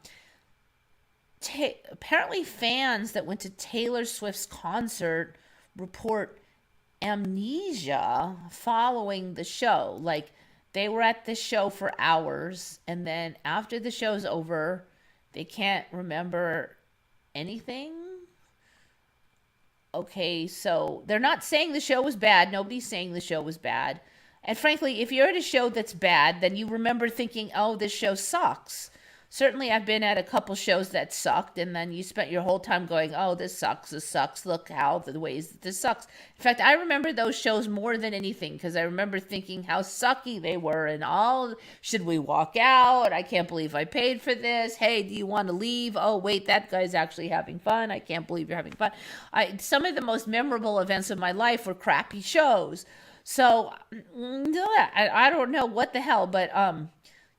Apparently fans that went to Taylor Swift's concert report amnesia following the show. Like they were at the show for hours, and then after the show's over, they can't remember anything. Okay, so they're not saying the show was bad. Nobody's saying the show was bad. And frankly, if you're at a show that's bad, then you remember thinking, oh, this show sucks. Certainly, I've been at a couple shows that sucked, and then you spent your whole time going, oh, this sucks, this sucks. Look how the ways that this sucks. In fact, I remember those shows more than anything because I remember thinking how sucky they were and all. Should we walk out? I can't believe I paid for this. Hey, do you want to leave? Oh, wait, that guy's actually having fun. I can't believe you're having fun. Some of the most memorable events of my life were crappy shows. So, I don't know what the hell, but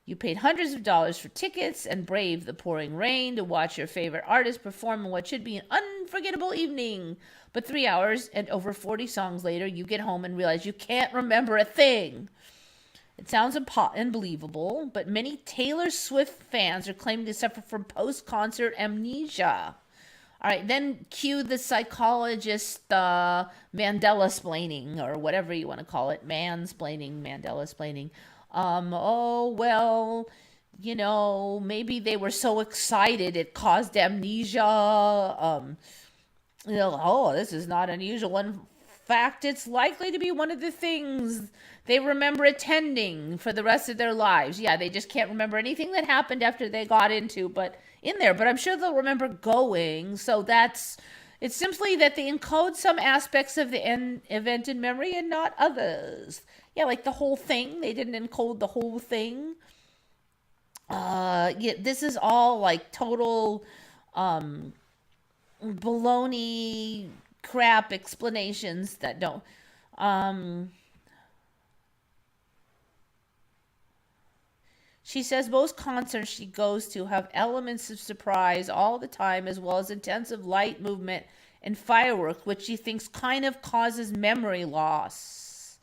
you paid hundreds of dollars for tickets and braved the pouring rain to watch your favorite artist perform in what should be an unforgettable evening. But 3 hours and over 40 songs later, you get home and realize you can't remember a thing. It sounds unbelievable, but many Taylor Swift fans are claiming to suffer from post-concert amnesia. All right, then cue the psychologist Mandela-splaining, or whatever you want to call it, mansplaining, Mandela-splaining. Oh, well, you know, maybe they were so excited it caused amnesia. You know, oh, this is not unusual. In fact, it's likely to be one of the things they remember attending for the rest of their lives. Yeah, they just can't remember anything that happened after they got in there, but I'm sure they'll remember going. So it's simply that they encode some aspects of the event in memory and not others. Yeah, like the whole thing. They didn't encode the whole thing. Yeah, this is all like total baloney crap explanations that don't. Um, She says most concerts she goes to have elements of surprise all the time, as well as intensive light movement and fireworks, which she thinks kind of causes memory loss.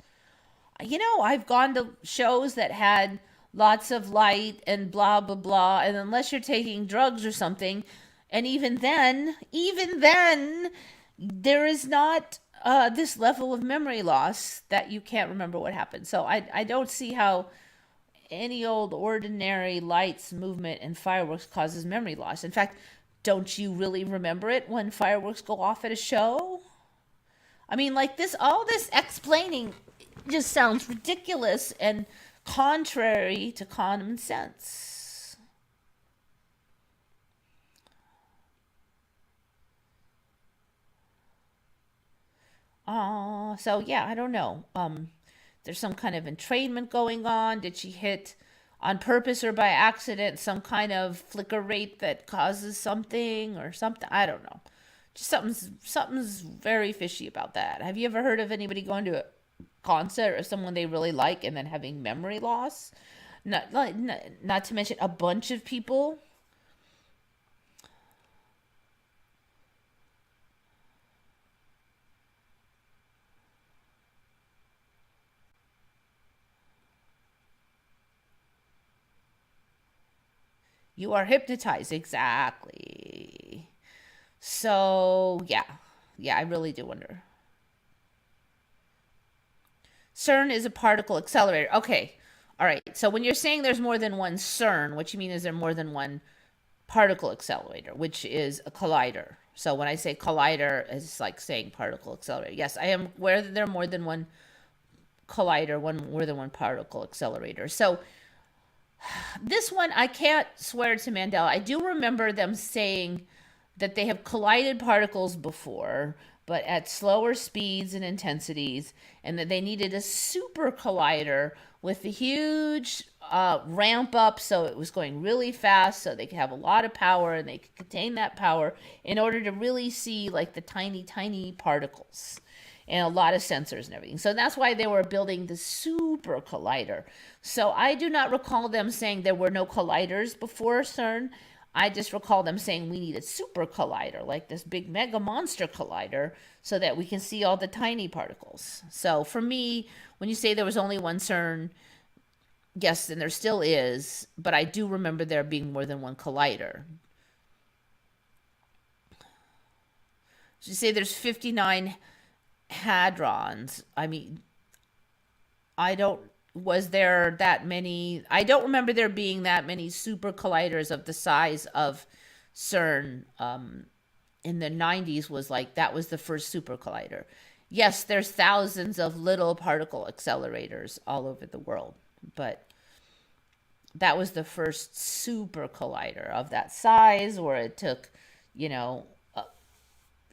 I've gone to shows that had lots of light and blah, blah, blah, and unless you're taking drugs or something, and even then, there is not this level of memory loss that you can't remember what happened. So I don't see how any old ordinary lights, movement, and fireworks causes memory loss. In fact, don't you really remember it when fireworks go off at a show? I mean, like this, all this explaining just sounds ridiculous and contrary to common sense. So yeah, I don't know. There's some kind of entrainment going on. Did she hit on purpose or by accident some kind of flicker rate that causes something or something? I don't know. Just something's very fishy about that. Have you ever heard of anybody going to a concert or someone they really like and then having memory loss? Not to mention a bunch of people. You are hypnotized. Exactly. So, yeah. Yeah, I really do wonder. CERN is a particle accelerator. Okay. All right. So when you're saying there's more than one CERN, what you mean is there more than one particle accelerator, which is a collider. So when I say collider, it's like saying particle accelerator. Yes, I am aware that there are more than one collider, more than one particle accelerator. So this one, I can't swear to Mandela. I do remember them saying that they have collided particles before, but at slower speeds and intensities, and that they needed a super collider with a huge ramp up so it was going really fast so they could have a lot of power and they could contain that power in order to really see like the tiny, tiny particles and a lot of sensors and everything. So that's why they were building the super collider. So I do not recall them saying there were no colliders before CERN. I just recall them saying we need a super collider, like this big mega monster collider, so that we can see all the tiny particles. So for me, when you say there was only one CERN, yes, and there still is, but I do remember there being more than one collider. So you say there's 59 hadrons. I mean, I don't, was there that many? I don't remember there being that many super colliders of the size of CERN. In the 90s was like, that was the first super collider. Yes, there's thousands of little particle accelerators all over the world, but that was the first super collider of that size where it took, you know, a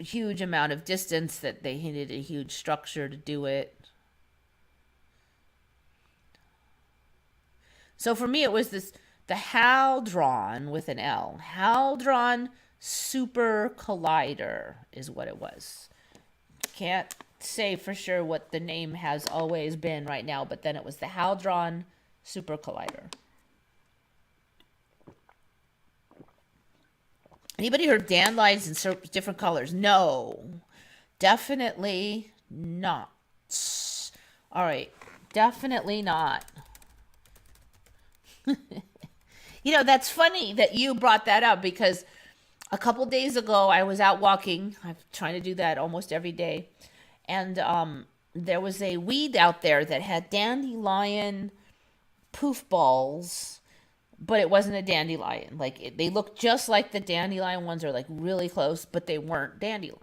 huge amount of distance that they needed a huge structure to do it. So for me, it was the Hadron with an L. Hadron Super Collider is what it was. Can't say for sure what the name has always been right now, but then it was the Hadron Super Collider. Anybody heard dandelions in different colors? No, definitely not. All right, definitely not. That's funny that you brought that up because a couple days ago I was out walking. I'm trying to do that almost every day. And there was a weed out there that had dandelion poof balls, but it wasn't a dandelion. They looked just like the dandelion ones, are like really close, but they weren't dandelions.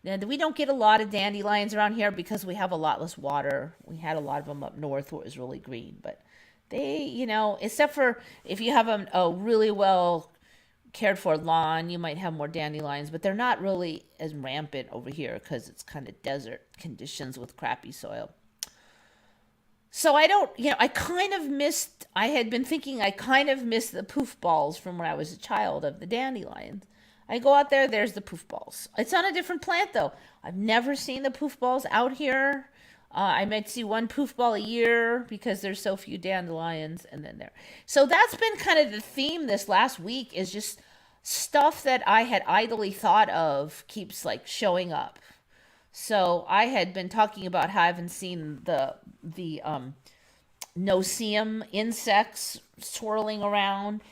Now, we don't get a lot of dandelions around here because we have a lot less water. We had a lot of them up north where it was really green, but they, except for if you have a really well cared for lawn, you might have more dandelions, but they're not really as rampant over here because it's kind of desert conditions with crappy soil. So I don't, I kind of missed, I had been thinking I kind of missed the poof balls from when I was a child of the dandelions. I go out there, there's the poof balls. It's on a different plant though. I've never seen the poof balls out here. I might see one poof ball a year because there's so few dandelions, and then there. So that's been kind of the theme this last week, is just stuff that I had idly thought of keeps like showing up. So I had been talking about how I haven't seen the no-see-um insects swirling around,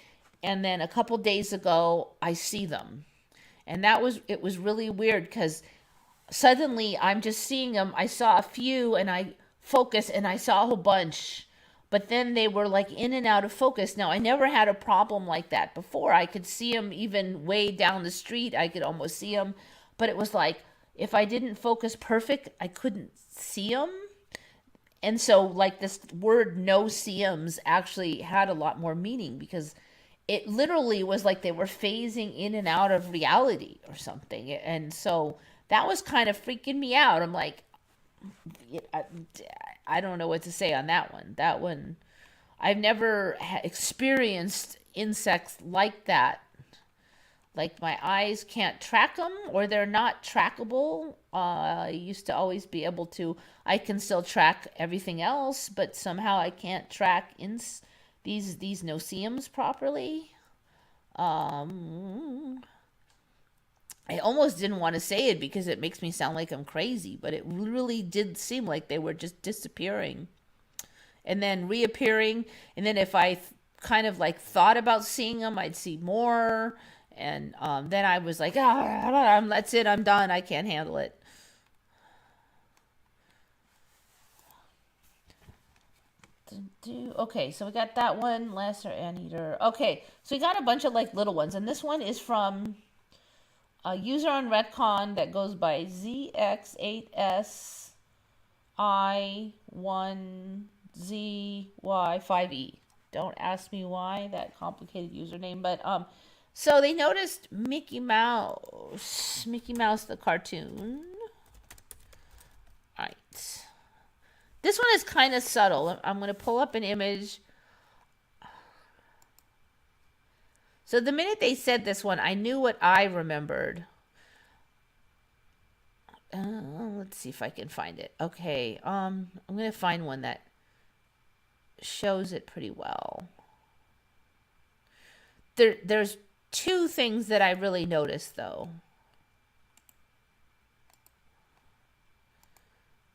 and then a couple days ago I see them, and it was really weird because suddenly I'm just seeing them. I saw a few, and I focus, and I saw a whole bunch, but then they were like in and out of focus. Now I never had a problem like that before. I could see them even way down the street. I could almost see them, but it was like, if I didn't focus perfect, I couldn't see them. And so, like, this word no-see-ums actually had a lot more meaning, because it literally was like they were phasing in and out of reality or something. And so that was kind of freaking me out. I'm like, I don't know what to say on that one. That one, I've never experienced insects like that. Like, my eyes can't track them, or they're not trackable. I used to always be able to, I can still track everything else, but somehow I can't track these no-see-ums properly. I almost didn't want to say it because it makes me sound like I'm crazy, but it really did seem like they were just disappearing and then reappearing. And then if I kind of like thought about seeing them, I'd see more. And then I was like, that's it, I'm done, I can't handle it. Okay, so we got that one, lesser anteater. Okay, so we got a bunch of like little ones, and this one is from a user on Retcon that goes by ZX8SI1ZY5E. Don't ask me why, that complicated username, but so they noticed Mickey Mouse the cartoon. All right. This one is kind of subtle. I'm going to pull up an image. So the minute they said this one, I knew what I remembered. Let's see if I can find it. Okay, I'm going to find one that shows it pretty well. There's two things that I really noticed, though.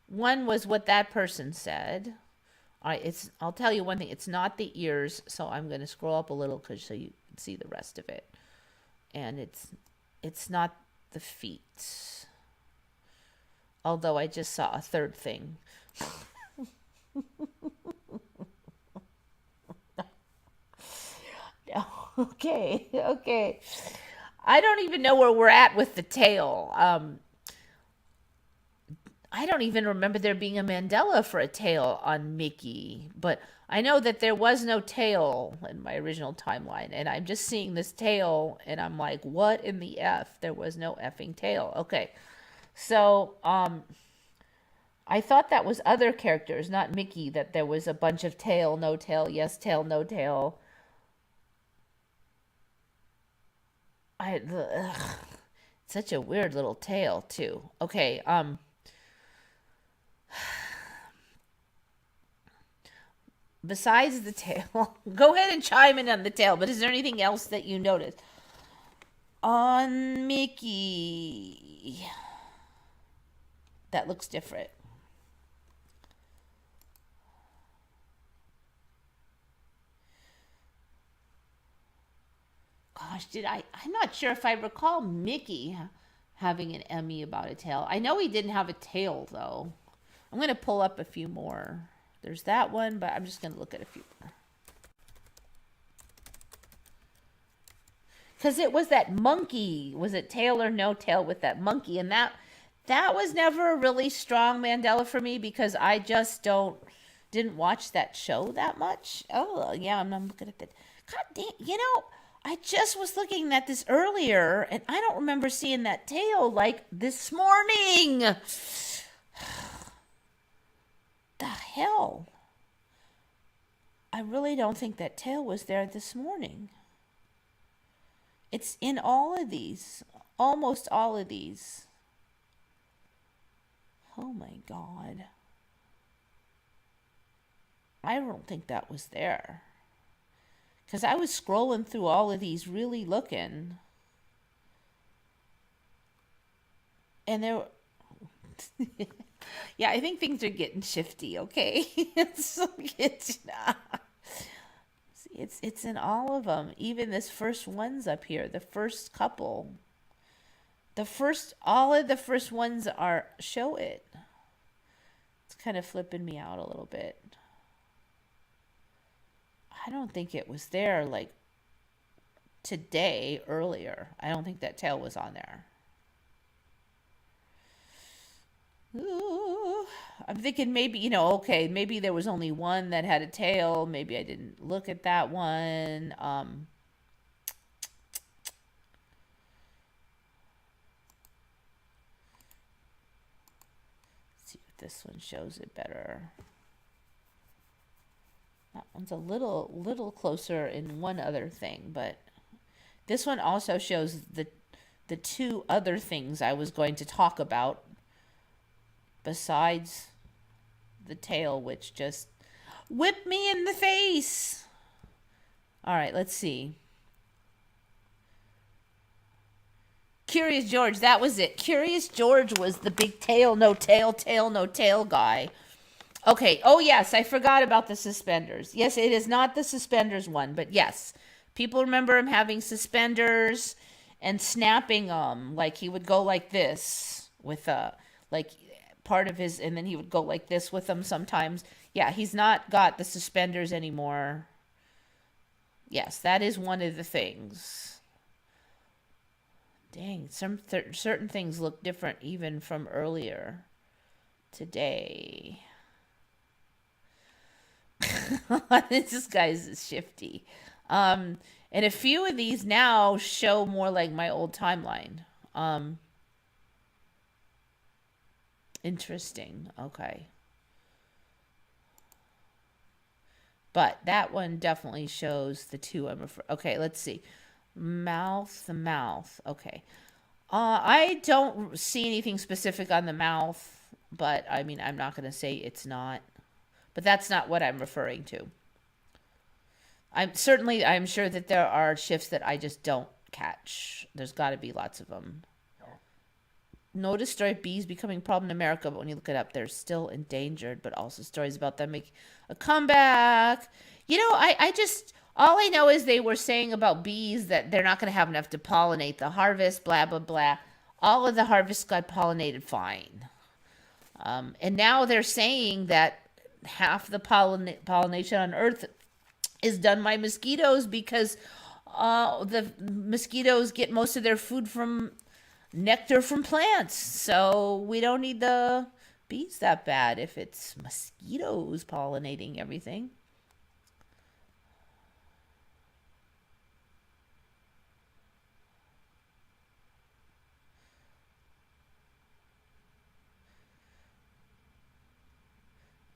One was what that person said. I'll tell you one thing. It's not the ears, so I'm going to scroll up a little so you can see the rest of it. And it's not the feet. Although I just saw a third thing. Okay. I don't even know where we're at with the tail. I don't even remember there being a Mandela for a tail on Mickey, but I know that there was no tail in my original timeline, and I'm just seeing this tail, and I'm like, what in the F? There was no effing tail. Okay, so I thought that was other characters, not Mickey, that there was a bunch of tail, no tail, yes tail, no tail. Such a weird little tail too. Okay, besides the tail, go ahead and chime in on the tail, but is there anything else that you noticed on Mickey that looks different? Gosh, I'm not sure if I recall Mickey having an Emmy about a tail. I know he didn't have a tail, though. I'm going to pull up a few more. There's that one, but I'm just going to look at a few more. Because it was that monkey. Was it tail or no tail with that monkey? And that was never a really strong Mandela for me, because I just didn't watch that show that much. Oh, yeah, I'm looking at that. God damn, I just was looking at this earlier, and I don't remember seeing that tail like this morning. The hell? I really don't think that tail was there this morning. It's in all of these, almost all of these. Oh my God. I don't think that was there. Because I was scrolling through all of these really looking. And there... yeah, I think things are getting shifty, okay? It's in all of them. Even this first one's up here, the first couple. All of the first ones show it. It's kind of flipping me out a little bit. I don't think it was there like today, earlier. I don't think that tail was on there. Ooh, I'm thinking maybe, okay, maybe there was only one that had a tail. Maybe I didn't look at that one. Let's see if this one shows it better. That one's a little closer in one other thing, but this one also shows the two other things I was going to talk about besides the tail, which just whipped me in the face. All right, let's see. Curious George, that was it. Curious George was the big tail, no tail guy. Okay, oh yes, I forgot about the suspenders. Yes, it is not the suspenders one, but yes. People remember him having suspenders and snapping them. Like he would go like this with like part of his, and then he would go like this with them sometimes. Yeah, he's not got the suspenders anymore. Yes, that is one of the things. Dang, certain things look different even from earlier today. This guy's shifty. And a few of these now show more like my old timeline. Interesting. Okay. But that one definitely shows the two I'm referring. Okay, let's see. The mouth. Okay. I don't see anything specific on the mouth, but I mean, I'm not going to say it's not. But that's not what I'm referring to. I'm sure that there are shifts that I just don't catch. There's got to be lots of them. Notice story of bees becoming a problem in America, but when you look it up, they're still endangered, but also stories about them making a comeback. All I know is they were saying about bees that they're not going to have enough to pollinate the harvest, blah, blah, blah. All of the harvests got pollinated fine. And now they're saying that half the pollination on Earth is done by mosquitoes because the mosquitoes get most of their food from nectar from plants. So we don't need the bees that bad if it's mosquitoes pollinating everything.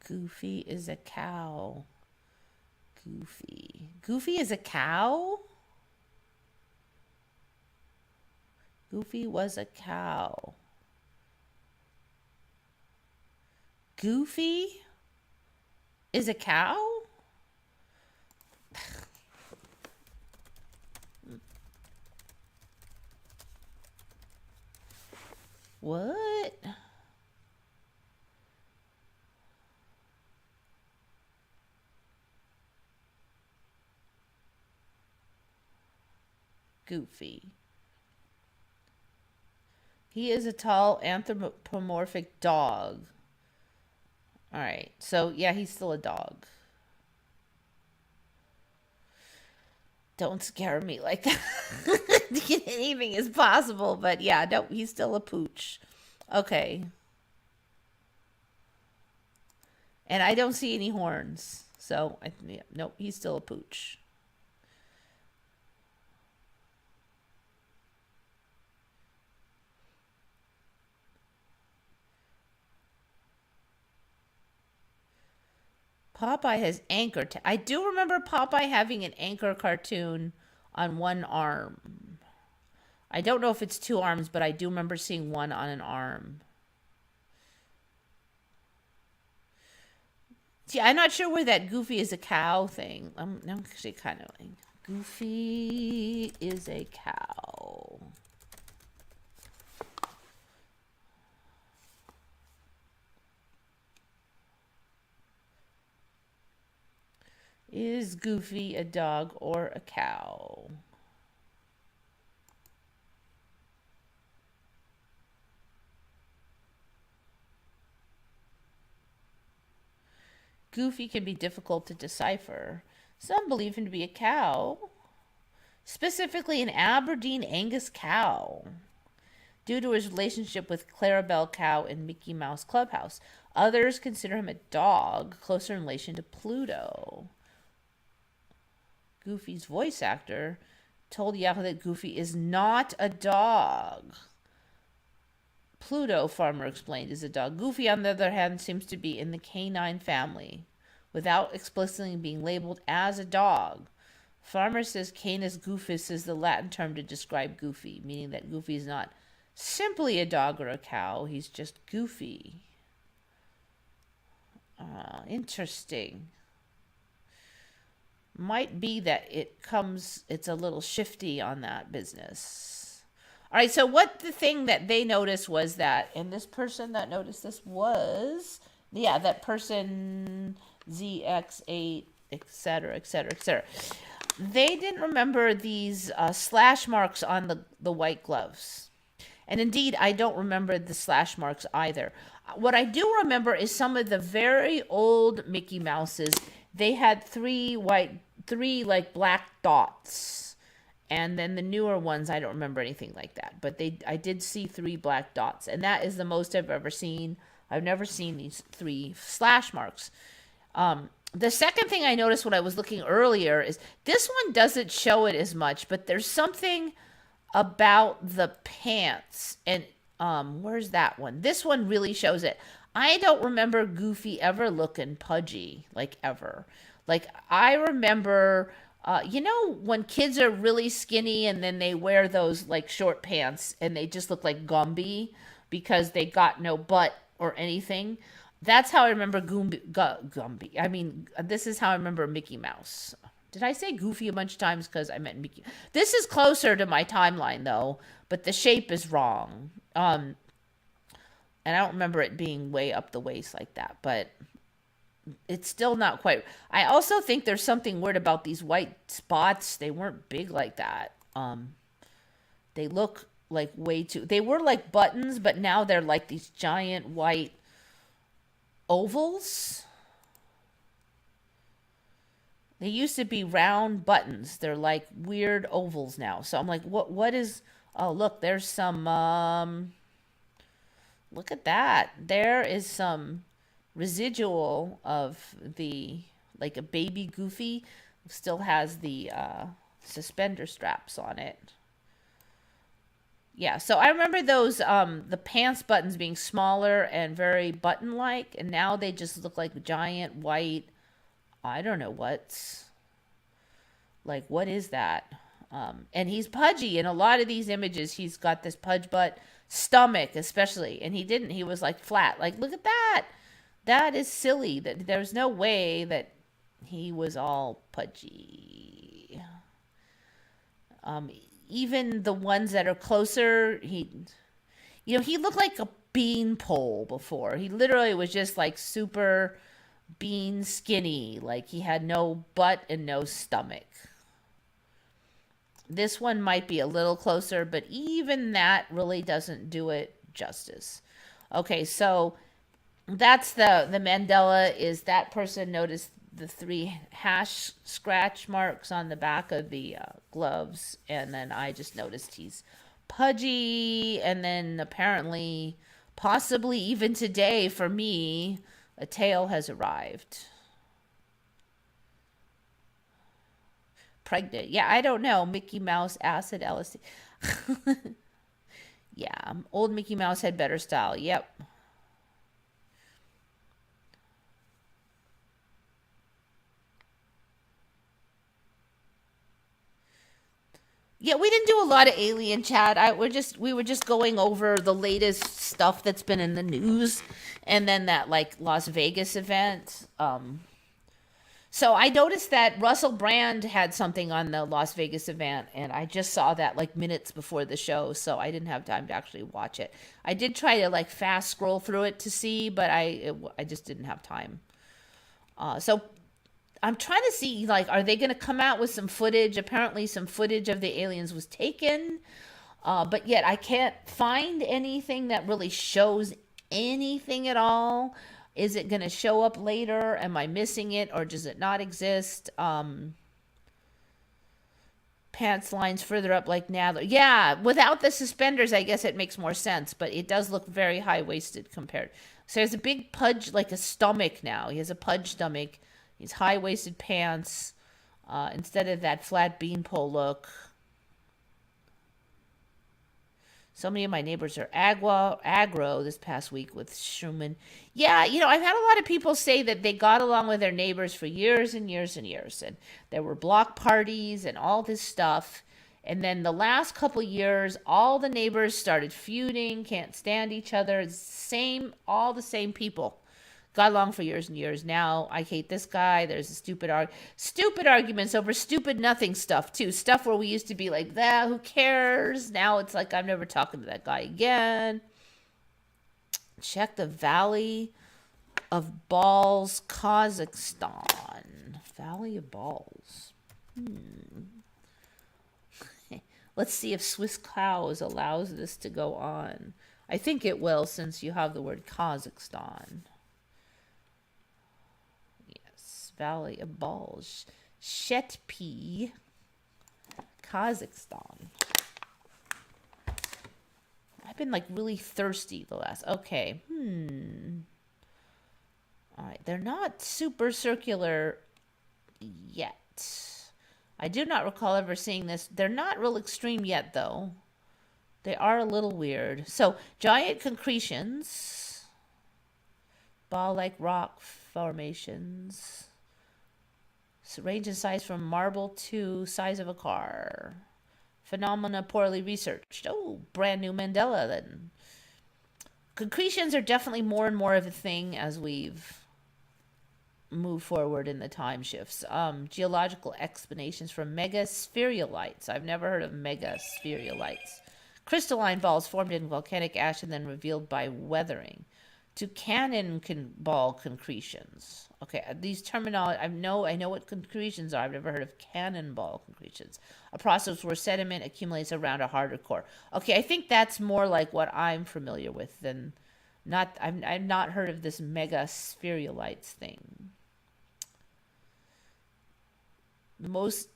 Goofy is a cow. Goofy is a cow? Goofy was a cow. Goofy is a cow? What? Goofy. He is a tall anthropomorphic dog. All right. So, yeah, he's still a dog. Don't scare me like that. Anything is possible, but yeah, no, he's still a pooch. Okay. And I don't see any horns. So, nope, he's still a pooch. Popeye has anchor. I do remember Popeye having an anchor cartoon on one arm. I don't know if it's two arms, but I do remember seeing one on an arm. See, I'm not sure where that Goofy is a cow thing. I'm actually kind of like, Goofy is a cow. Is Goofy a dog or a cow? Goofy can be difficult to decipher. Some believe him to be a cow, specifically an Aberdeen Angus cow, due to his relationship with Clarabelle Cow in Mickey Mouse Clubhouse. Others consider him a dog, closer in relation to Pluto. Goofy's voice actor told Yahoo that Goofy is not a dog. Pluto, Farmer explained, is a dog. Goofy, on the other hand, seems to be in the canine family, without explicitly being labeled as a dog. Farmer says Canis goofus is the Latin term to describe Goofy, meaning that Goofy is not simply a dog or a cow, he's just goofy. Interesting. Might be that it's a little shifty on that business. All right, so what the thing that they noticed was that, and this person that noticed this was, that person ZX8, etc., etc., etc. They didn't remember these slash marks on the white gloves. And indeed, I don't remember the slash marks either. What I do remember is some of the very old Mickey Mouses. They had three like black dots. And then the newer ones, I don't remember anything like that. But I did see 3 black dots. And that is the most I've ever seen. I've never seen these 3 slash marks. The second thing I noticed when I was looking earlier is this one doesn't show it as much. But there's something about the pants. And where's that one? This one really shows it. I don't remember Goofy ever looking pudgy, like ever. Like I remember, when kids are really skinny and then they wear those like short pants and they just look like Gumby because they got no butt or anything. That's how I remember Gumby. I mean, this is how I remember Mickey Mouse. Did I say Goofy a bunch of times because I meant Mickey? This is closer to my timeline though, but the shape is wrong. And I don't remember it being way up the waist like that, but it's still not quite. I also think there's something weird about these white spots. They weren't big like that. They look like they were like buttons, but now they're like these giant white ovals. They used to be round buttons. They're like weird ovals now. So I'm like, what is, oh, look, there's some, look at that. There is some residual of like a baby Goofy. Still has the suspender straps on it. Yeah, so I remember those, the pants buttons being smaller and very button-like, and now they just look like giant white, I don't know what is that? And he's pudgy in a lot of these images. He's got this pudge butt, stomach especially, and he was like flat. Like, look at that. That is silly. That there's no way that he was all pudgy. Even the ones that are closer, he looked like a beanpole before. He literally was just like super bean skinny. Like he had no butt and no stomach. This one might be a little closer, but even that really doesn't do it justice. Okay, so that's the Mandela is that person noticed the 3 hash scratch marks on the back of the gloves, and then I just noticed he's pudgy, and then apparently, possibly even today for me, a tail has arrived. Pregnant. Yeah, I don't know. Mickey Mouse, acid, LSD. Yeah, old Mickey Mouse had better style. Yep. Yeah, we didn't do a lot of alien chat. We were just going over the latest stuff that's been in the news, and then that like Las Vegas event. So I noticed that Russell Brand had something on the Las Vegas event, and I just saw that like minutes before the show, so I didn't have time to actually watch it. I did try to like fast scroll through it to see, but I just didn't have time. So I'm trying to see like, are they going to come out with some footage? Apparently, some footage of the aliens was taken, but yet I can't find anything that really shows anything at all. Is it going to show up later? Am I missing it, or does it not exist? Pants lines further up like Nadler. Yeah, without the suspenders, I guess it makes more sense, but it does look very high waisted compared. So there's a big pudge, like a stomach now. He has a pudge stomach. He's high waisted pants instead of that flat beanpole look. So many of my neighbors are aggro this past week with Schumann. Yeah, you know, I've had a lot of people say that they got along with their neighbors for years and years and years. And there were block parties and all this stuff. And then the last couple years, all the neighbors started feuding, can't stand each other. All the same people. Got along for years and years. Now I hate this guy. There's a stupid arguments over stupid nothing stuff too. Stuff where we used to be like, that, who cares? Now it's like, I'm never talking to that guy again. Check the Valley of Balls, Kazakhstan. Valley of Balls. Let's see if Swiss Cows allows this to go on. I think it will, since you have the word Kazakhstan. Valley of Balls, Shetpi, Kazakhstan. I've been like really thirsty the last. Okay. All right. They're not super circular yet. I do not recall ever seeing this. They're not real extreme yet, though. They are a little weird. So, giant concretions, ball-like rock formations. Range in size from marble to size of a car. Phenomena poorly researched. Oh, brand new Mandela then. Concretions are definitely more and more of a thing as we've moved forward in the time shifts. Geological explanations for megaspherulites. I've never heard of megaspherulites. Crystalline balls formed in volcanic ash and then revealed by weathering. To cannonball concretions. Okay, these terminology, I know what concretions are. I've never heard of cannonball concretions. A process where sediment accumulates around a harder core. Okay, I think that's more like what I'm familiar with than not. I've not heard of this megaspherulites thing. The most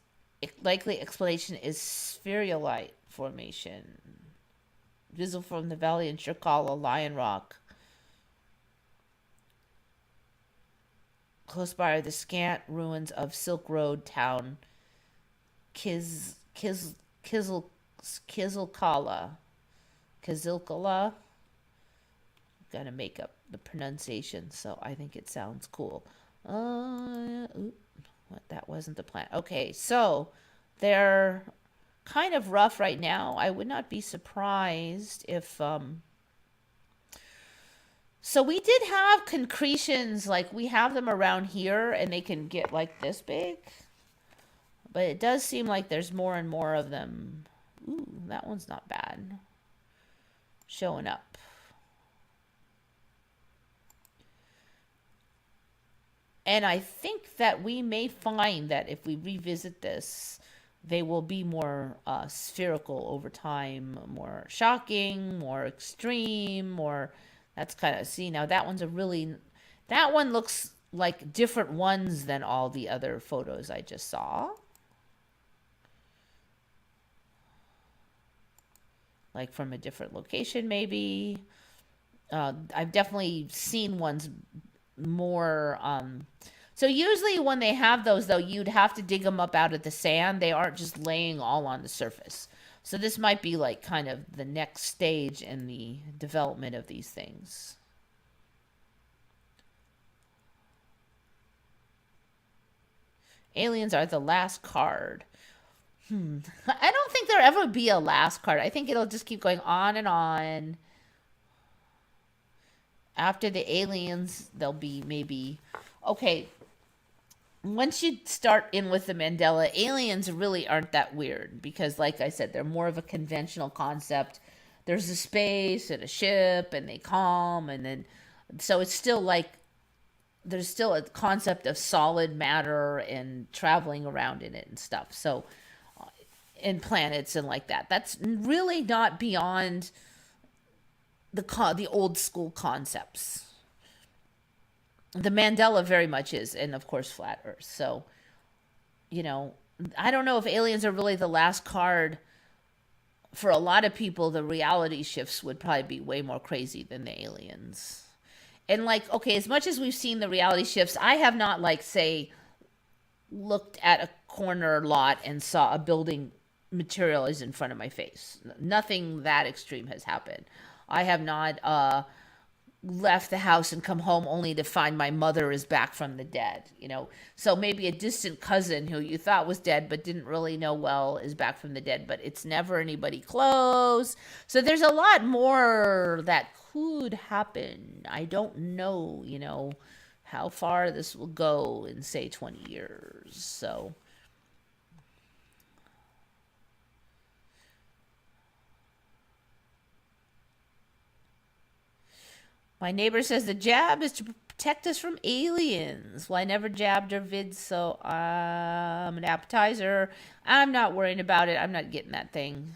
likely explanation is spherulite formation, visible from the valley in Chirkala, Lion Rock. Close by are the scant ruins of Silk Road town Kizilkala. Gotta make up the pronunciation, so I think it sounds cool. That wasn't the plan. Okay, so they're kind of rough right now. I would not be surprised if so we did have concretions, like we have them around here, and they can get like this big. But it does seem like there's more and more of them. Ooh, that one's not bad. Showing up. And I think that we may find that if we revisit this, they will be more spherical over time, more shocking, more extreme, more... That's kind of, see, now that one looks like different ones than all the other photos I just saw. Like from a different location, maybe. I've definitely seen ones more, so usually when they have those, though, you'd have to dig them up out of the sand. They aren't just laying all on the surface. So this might be like kind of the next stage in the development of these things. Aliens are the last card. I don't think there'll ever be a last card. I think it'll just keep going on and on. After the aliens, there'll be maybe. Okay, once you start in with the Mandela, aliens really aren't that weird because, like I said, they're more of a conventional concept. There's a space and a ship, and they come, and then so it's still like there's still a concept of solid matter and traveling around in it and stuff. So, in planets and like that, that's really not beyond the old school concepts. The Mandela very much is, and of course, flat Earth. So, you know, I don't know if aliens are really the last card. For a lot of people, the reality shifts would probably be way more crazy than the aliens. And like, okay, as much as we've seen the reality shifts, I have not, like, say, looked at a corner lot and saw a building materialize in front of my face. Nothing that extreme has happened. I have not left the house and come home only to find my mother is back from the dead, you know. So maybe a distant cousin who you thought was dead but didn't really know well is back from the dead, but it's never anybody close. So there's a lot more that could happen. I don't know, you know, how far this will go in, say, 20 years. So my neighbor says the jab is to protect us from aliens. Well, I never jabbed or vid, so I'm an appetizer. I'm not worrying about it. I'm not getting that thing.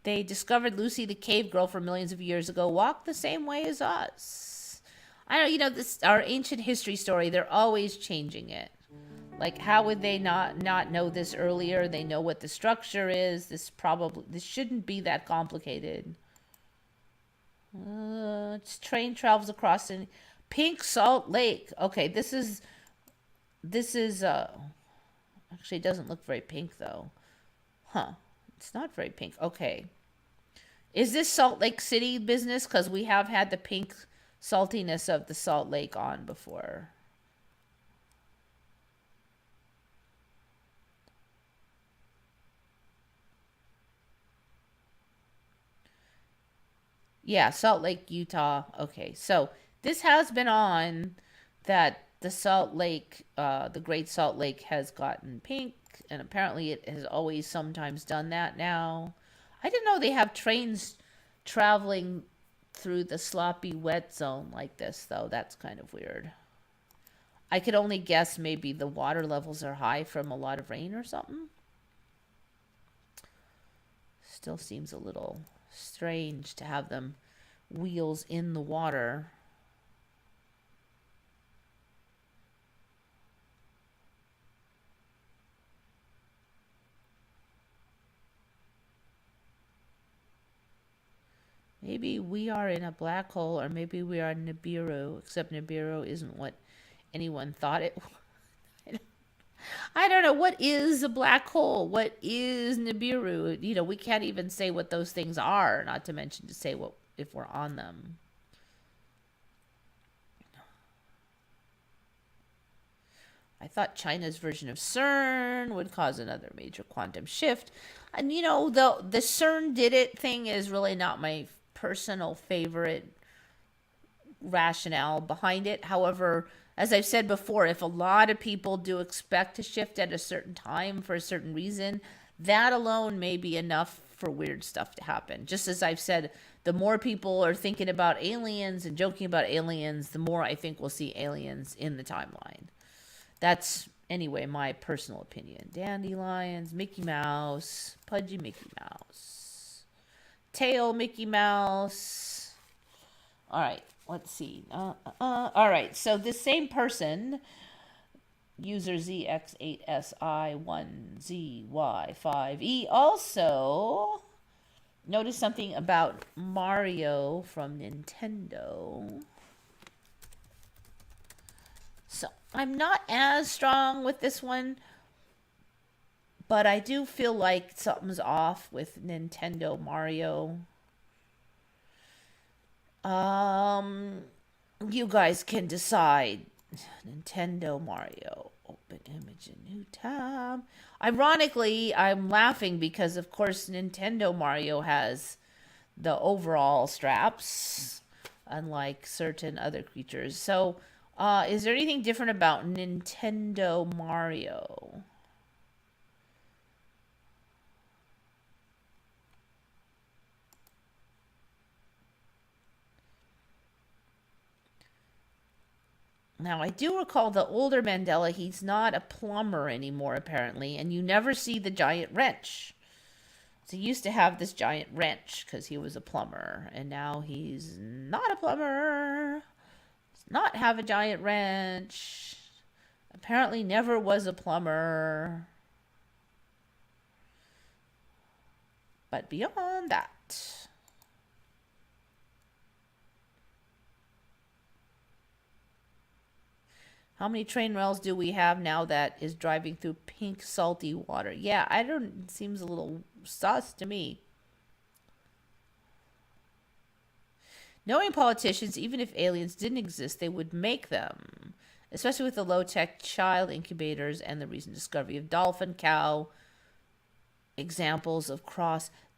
They discovered Lucy the cave girl from millions of years ago walked the same way as us. I know, you know, this our ancient history story, they're always changing it. Like, how would they not know this earlier? They know what the structure is. This shouldn't be that complicated. Train travels across in Pink Salt Lake. Okay, this is actually, it doesn't look very pink though. Huh. It's not very pink. Okay. Is this Salt Lake City business? Because we have had the pink saltiness of the Salt Lake on before. Yeah, Salt Lake, Utah. Okay, so this has been on that the Salt Lake, the Great Salt Lake has gotten pink, and apparently it has always sometimes done that now. I didn't know they have trains traveling through the sloppy wet zone like this, though. That's kind of weird. I could only guess maybe the water levels are high from a lot of rain or something. Still seems a little strange to have them wheels in the water. Maybe we are in a black hole, or maybe we are in Nibiru, except Nibiru isn't what anyone thought it was. I don't know. What is a black hole? What is Nibiru? You know, we can't even say what those things are, not to mention to say what if we're on them. I thought China's version of CERN would cause another major quantum shift. And you know, the CERN did it thing is really not my personal favorite rationale behind it. However, as I've said before, if a lot of people do expect to shift at a certain time for a certain reason, that alone may be enough for weird stuff to happen. Just as I've said, the more people are thinking about aliens and joking about aliens, the more I think we'll see aliens in the timeline. That's, anyway, my personal opinion. Dandelions, Mickey Mouse, pudgy Mickey Mouse, tail Mickey Mouse. All right, let's see. All right, so this same person, user ZX8SI1ZY5E, also noticed something about Mario from Nintendo. So I'm not as strong with this one, but I do feel like something's off with Nintendo Mario. You guys can decide. Nintendo Mario. Open image in new tab. Ironically, I'm laughing because, of course, Nintendo Mario has the overall straps, unlike certain other creatures. So, is there anything different about Nintendo Mario? Now, I do recall the older Mandela, he's not a plumber anymore, apparently, and you never see the giant wrench. So he used to have this giant wrench because he was a plumber, and now he's not a plumber. Does not have a giant wrench. Apparently, never was a plumber. But beyond that, how many train rails do we have now that is driving through pink salty water? Yeah, I don't. It seems a little sus to me. Knowing politicians, even if aliens didn't exist, they would make them, especially with the low tech child incubators and the recent discovery of dolphin cow examples of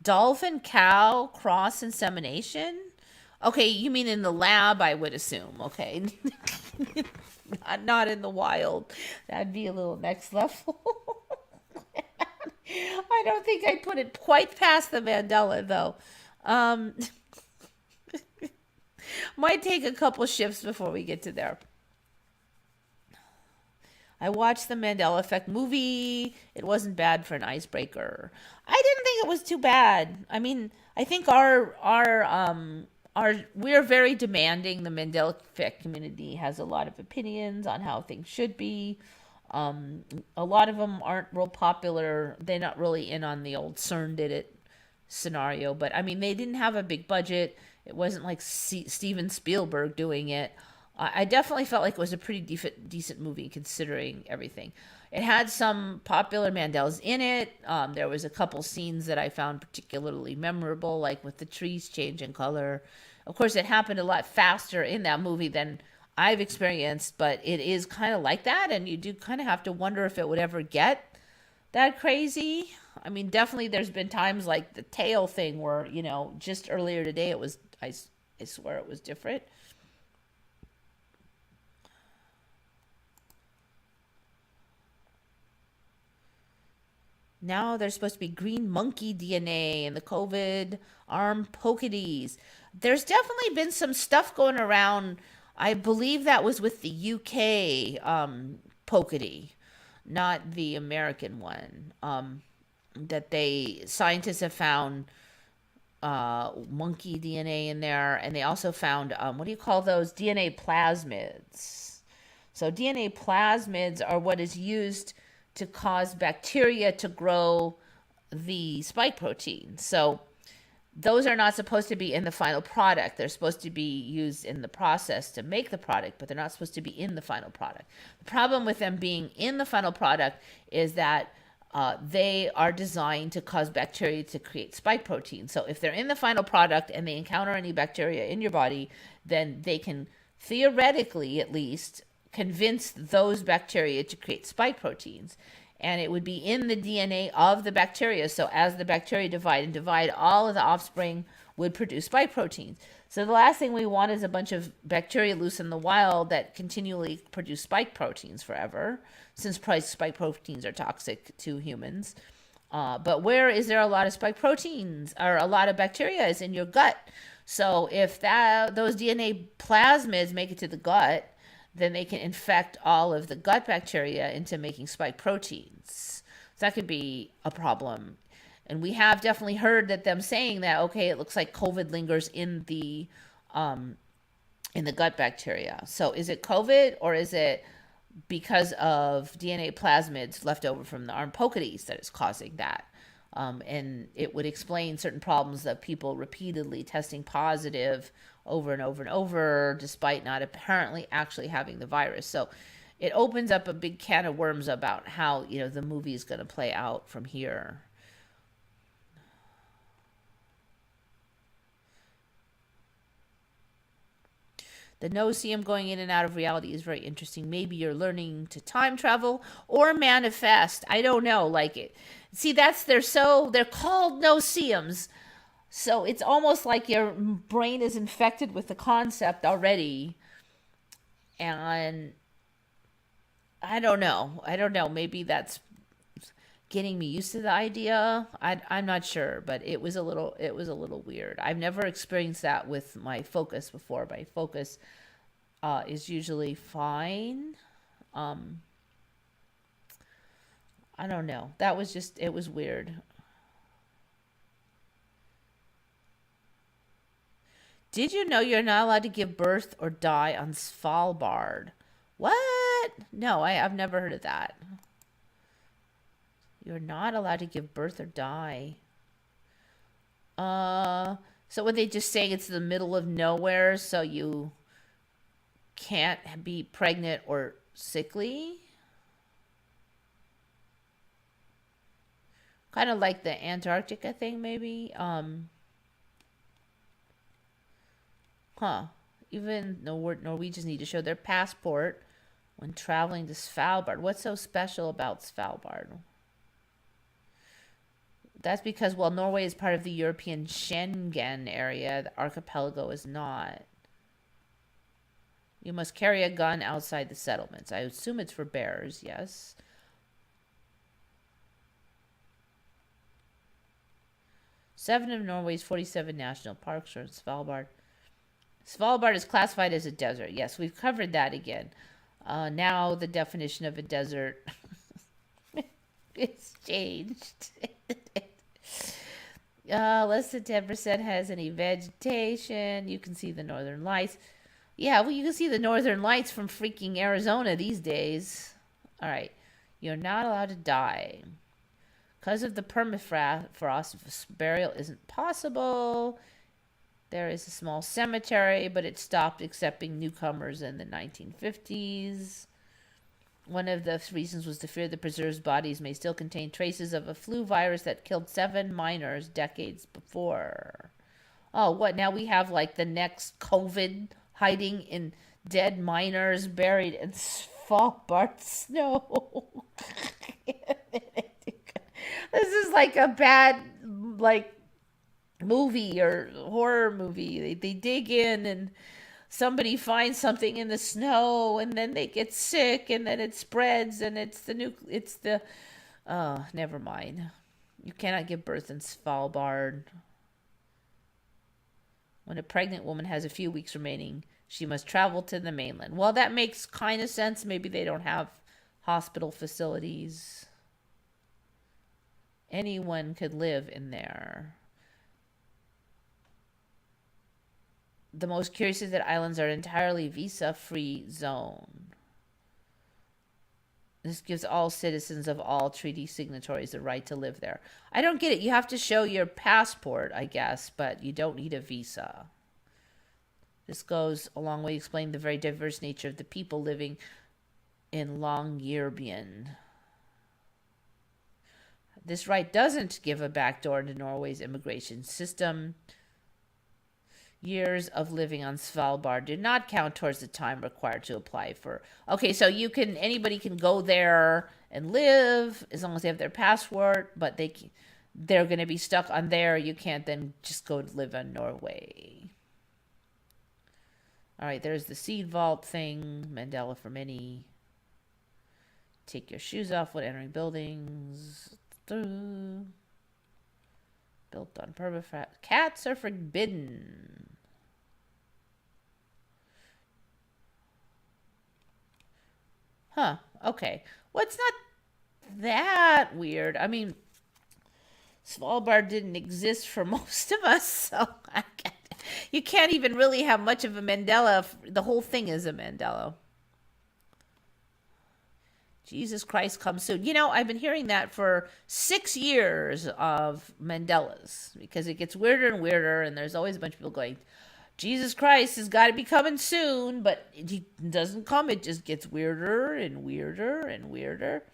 dolphin cow cross insemination. Okay, you mean in the lab, I would assume. Okay. Not in the wild. That'd be a little next level. I don't think I'd put it quite past the Mandela, though. Um, might take a couple shifts before we get to there. I watched the Mandela Effect movie. It wasn't bad for an icebreaker. I didn't think it was too bad. I mean, I think our we're very demanding. The Mandela Effect community has a lot of opinions on how things should be. A lot of them aren't real popular. They're not really in on the old CERN did it scenario. But I mean, they didn't have a big budget. It wasn't like Steven Spielberg doing it. I definitely felt like it was a pretty decent movie considering everything. It had some popular Mandelas in it. There was a couple scenes that I found particularly memorable, like with the trees changing color. Of course, it happened a lot faster in that movie than I've experienced, but it is kind of like that, and you do kind of have to wonder if it would ever get that crazy. I mean, definitely there's been times like the tail thing where, just earlier today it was, I swear it was different. Now there's supposed to be green monkey DNA in the COVID arm pokies. There's definitely been some stuff going around. I believe that was with the UK pokey, not the American one. That scientists have found monkey DNA in there, and they also found what do you call those DNA plasmids? So DNA plasmids are what is used to cause bacteria to grow the spike protein. So those are not supposed to be in the final product. They're supposed to be used in the process to make the product, but they're not supposed to be in the final product. The problem with them being in the final product is that they are designed to cause bacteria to create spike protein. So if they're in the final product and they encounter any bacteria in your body, then they can theoretically, at least, convince those bacteria to create spike proteins. And it would be in the DNA of the bacteria. So as the bacteria divide, all of the offspring would produce spike proteins. So the last thing we want is a bunch of bacteria loose in the wild that continually produce spike proteins forever, since spike proteins are toxic to humans. But where is there a lot of spike proteins or a lot of bacteria is in your gut. So if those DNA plasmids make it to the gut, then they can infect all of the gut bacteria into making spike proteins. So that could be a problem. And we have definitely heard that them saying that, okay, it looks like COVID lingers in the gut bacteria. So is it COVID or is it because of DNA plasmids left over from the arm pokies that is causing that? And it would explain certain problems of people repeatedly testing positive over and over and over, despite not apparently actually having the virus. So it opens up a big can of worms about how, the movie is going to play out from here. The no-seum going in and out of reality is very interesting. Maybe you're learning to time travel or manifest. I don't know. Like it. See, they're called no-seums. So it's almost like your brain is infected with the concept already. And I don't know. I don't know. Maybe that's getting me used to the idea. I'm not sure, but it was a little weird. I've never experienced that with my focus before. My focus is usually fine. Um, I don't know. It was weird. Did you know you're not allowed to give birth or die on Svalbard? What? No, I've never heard of that. You're not allowed to give birth or die. Uh, so were they just saying it's the middle of nowhere, so you can't be pregnant or sickly? Kind of like the Antarctica thing, maybe. Huh. Even Norwegians need to show their passport when traveling to Svalbard. What's so special about Svalbard? That's because, well, Norway is part of the European Schengen area. The archipelago is not. You must carry a gun outside the settlements. I assume it's for bears, yes. Seven of Norway's 47 national parks are in Svalbard. Svalbard is classified as a desert. Yes, we've covered that again. Now the definition of a desert it's changed. Less than 10% has any vegetation. You can see the northern lights. Yeah, well, you can see the northern lights from freaking Arizona these days. All right. You're not allowed to die. Because of the permafrost, burial isn't possible. There is a small cemetery, but it stopped accepting newcomers in the 1950s. One of the reasons was the fear the preserved bodies may still contain traces of a flu virus that killed 7 miners decades before. Oh, what? Now we have like the next COVID hiding in dead miners buried in Svalbard snow. This is like a bad, like, movie or horror movie. They dig in and somebody finds something in the snow and then they get sick and then it spreads and never mind. You cannot give birth in Svalbard. When a pregnant woman has a few weeks remaining, she must travel to the mainland. Well, that makes kind of sense. Maybe they don't have hospital facilities. Anyone could live in there. The most curious is that islands are an entirely visa-free zone. This gives all citizens of all treaty signatories the right to live there. I don't get it. You have to show your passport, I guess, but you don't need a visa. This goes a long way to explain the very diverse nature of the people living in Longyearbyen. This right doesn't give a backdoor into Norway's immigration system. Years of living on Svalbard do not count towards the time required to apply for. Okay, so anybody can go there and live as long as they have their passport, but they're going to be stuck on there. You can't then just go to live in Norway. All right, there's the seed vault thing. Mandela for many. Take your shoes off when entering buildings. Built on permafrost. Cats are forbidden. Huh. Okay. Well, it's not that weird. I mean, Svalbard didn't exist for most of us, so you can't even really have much of a Mandela. The whole thing is a Mandela. Jesus Christ, come soon. You know, I've been hearing that for 6 years of Mandelas because it gets weirder and weirder, and there's always a bunch of people going, Jesus Christ has got to be coming soon, but he doesn't come. It just gets weirder and weirder and weirder.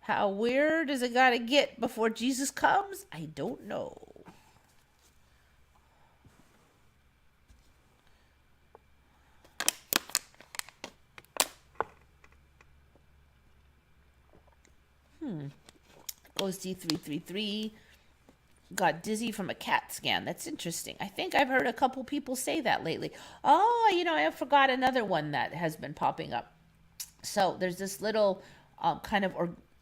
How weird does it got to get before Jesus comes? I don't know. echoes D333. Got dizzy from a CAT scan. That's interesting. I think I've heard a couple people say that lately. Oh, I forgot another one that has been popping up. So there's this little kind of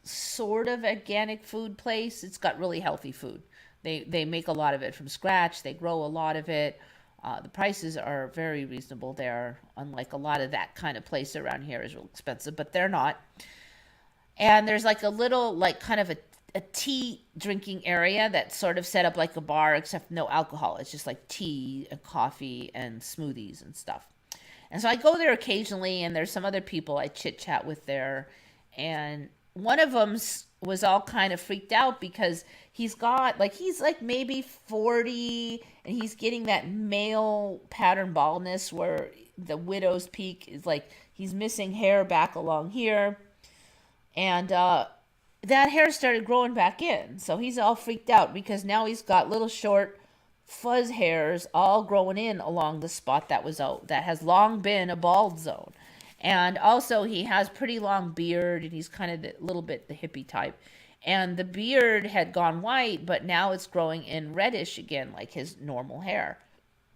sort of organic food place. It's got really healthy food. They make a lot of it from scratch. They grow a lot of it. The prices are very reasonable there, unlike a lot of that kind of place around here is real expensive, but they're not. And there's like a little, like kind of a tea drinking area that's sort of set up like a bar, except no alcohol. It's just like tea and coffee and smoothies and stuff. And so I go there occasionally, and there's some other people I chit chat with there. And one of them was all kind of freaked out because he's like maybe 40, and he's getting that male pattern baldness where the widow's peak is like he's missing hair back along here. And that hair started growing back in. So he's all freaked out because now he's got little short fuzz hairs all growing in along the spot that has long been a bald zone. And also he has pretty long beard, and he's kind of a little bit the hippie type. And the beard had gone white, but now it's growing in reddish again, like his normal hair.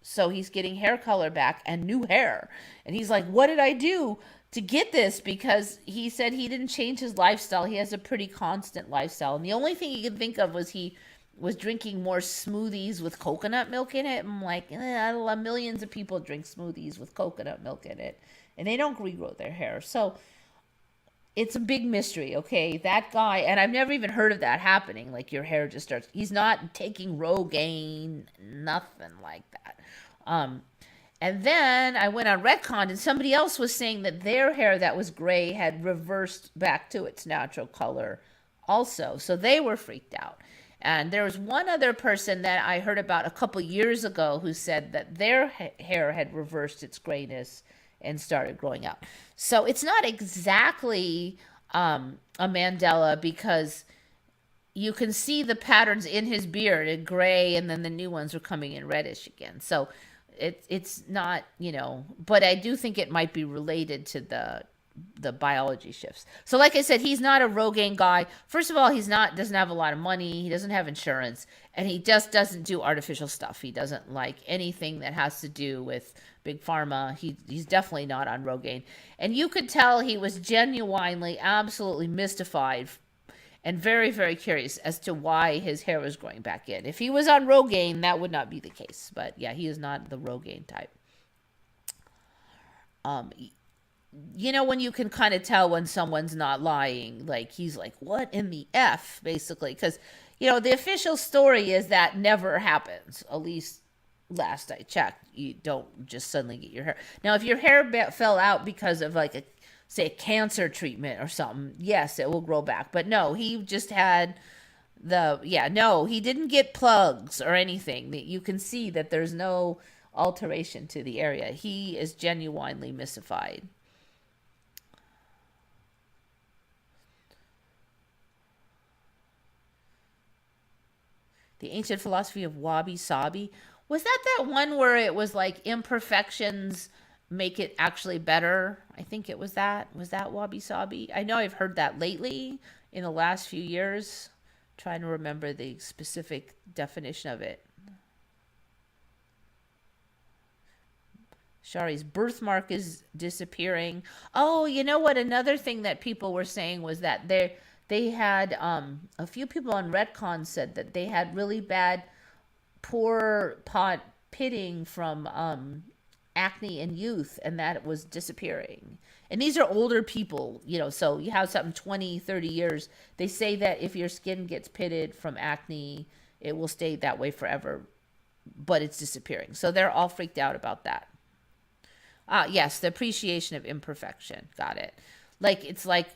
So he's getting hair color back and new hair. And he's like, what did I do to get this? Because he said he didn't change his lifestyle. He has a pretty constant lifestyle. And the only thing he could think of was he was drinking more smoothies with coconut milk in it. I'm like, millions of people drink smoothies with coconut milk in it, and they don't regrow their hair. So it's a big mystery, okay? That guy, and I've never even heard of that happening. Like your hair just starts, he's not taking Rogaine, nothing like that. And then I went on Retcon, and somebody else was saying that their hair that was gray had reversed back to its natural color also. So they were freaked out. And there was one other person that I heard about a couple years ago who said that their hair had reversed its grayness and started growing out. So it's not exactly a Mandela, because you can see the patterns in his beard in gray, and then the new ones are coming in reddish again. So it's not, but I do think it might be related to the biology shifts. So like I said, he's not a Rogaine guy. First of all, doesn't have a lot of money. He doesn't have insurance, and he just doesn't do artificial stuff. He doesn't like anything that has to do with big pharma. He's definitely not on Rogaine. And you could tell he was genuinely, absolutely mystified and very, very curious as to why his hair was growing back in. If he was on Rogaine, that would not be the case. But yeah, he is not the Rogaine type. When you can kind of tell when someone's not lying, like he's like, what in the F, basically? Because, the official story is that never happens. At least last I checked, you don't just suddenly get your hair. Now, if your hair fell out because of like a cancer treatment or something, yes, it will grow back. But no, he just had he didn't get plugs or anything. You can see that there's no alteration to the area. He is genuinely mystified. The ancient philosophy of wabi-sabi. Was that one where it was like imperfections make it actually better? I think it was that. Was that wabi-sabi? I know I've heard that lately in the last few years. Trying to remember the specific definition of it. Shari's birthmark is disappearing. Oh, you know what? Another thing that people were saying was that they had a few people on Retcon said that they had really bad poor pitting from acne in youth, and that it was disappearing. And these are older people, so you have something 20, 30 years. They say that if your skin gets pitted from acne, it will stay that way forever, but it's disappearing. So they're all freaked out about that. Yes, the appreciation of imperfection. Got it. It's like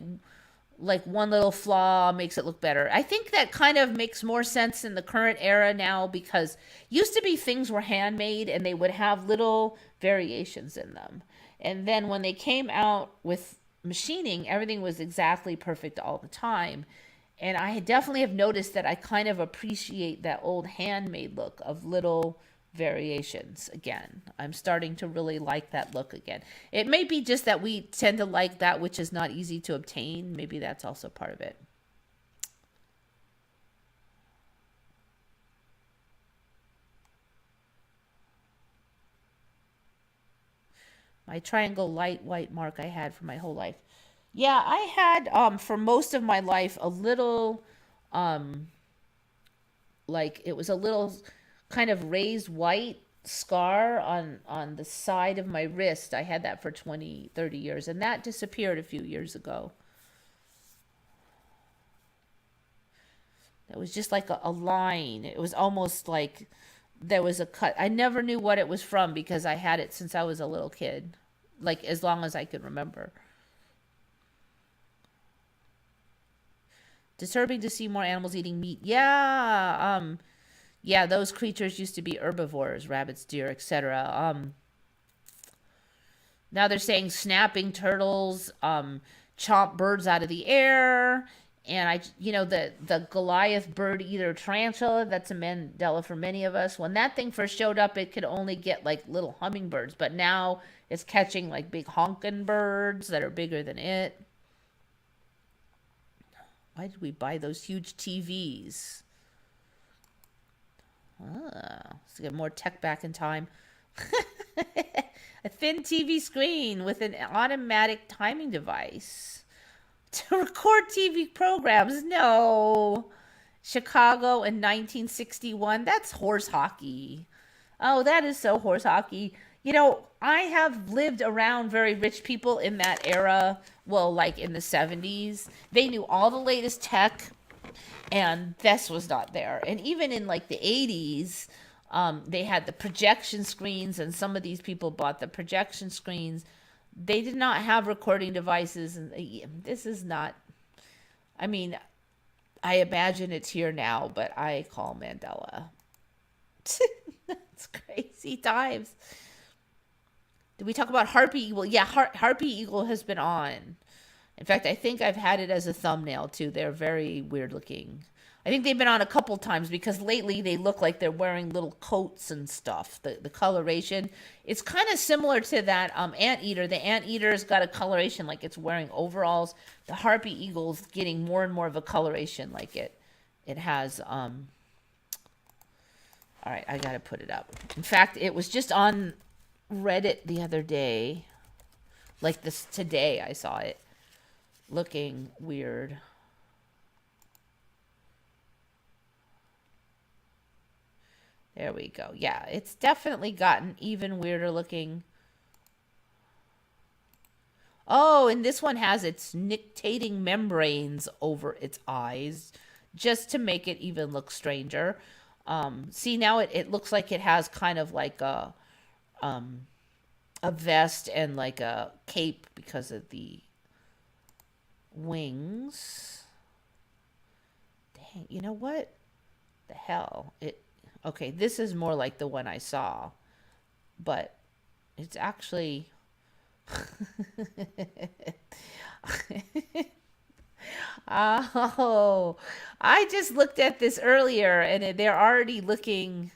one little flaw makes it look better. I think that kind of makes more sense in the current era now, because used to be things were handmade and they would have little variations in them. And then when they came out with machining, everything was exactly perfect all the time. And I definitely have noticed that I kind of appreciate that old handmade look of little variations again. I'm starting to really like that look again. It may be just that we tend to like that which is not easy to obtain. Maybe that's also part of it. my triangle light white mark I had for my whole life. Yeah, I had for most of my life a little um like it was a little kind of raised white scar on the side of my wrist. I had that for 20, 30 years, and that disappeared a few years ago. It was just like a line. It was almost like there was a cut. I never knew what it was from because I had it since I was a little kid, like as long as I could remember. Disturbing to see more animals eating meat. Yeah, those creatures used to be herbivores, rabbits, deer, etc. Now they're saying snapping turtles, chomp birds out of the air, and the Goliath bird eater tarantula. That's a Mandela for many of us. When that thing first showed up, it could only get like little hummingbirds, but now it's catching like big honking birds that are bigger than it. Why did we buy those huge TVs? Let's get more tech back in time. A thin TV screen with an automatic timing device to record TV programs. No. Chicago in 1961. That's horse hockey. Oh, that is so horse hockey. I have lived around very rich people in that era. Well, like in the 70s. They knew all the latest tech, and this was not there. And even in like the 80s, they had the projection screens, and some of these people bought the projection screens. They did not have recording devices, and this is not. I mean, I imagine it's here now, but I call Mandela. It's crazy times. Did we talk about Harpy Eagle? Yeah, Harpy Eagle has been on. In fact, I think I've had it as a thumbnail too. They're very weird looking. I think they've been on a couple times because lately they look like they're wearing little coats and stuff. The coloration, it's kind of similar to that Anteater. The Anteater's got a coloration like it's wearing overalls. The Harpy Eagle's getting more and more of a coloration like it has. All right, I gotta put it up. In fact, it was just on Reddit the other day. Like this today, I saw it looking weird. There we go. Yeah, it's definitely gotten even weirder looking. Oh, and this one has its nictating membranes over its eyes just to make it even look stranger. See, now it looks like it has kind of like a vest and like a cape because of the wings. Dang, you know what? The hell? Okay, this is more like the one I saw, but it's actually oh, I just looked at this earlier and they're already looking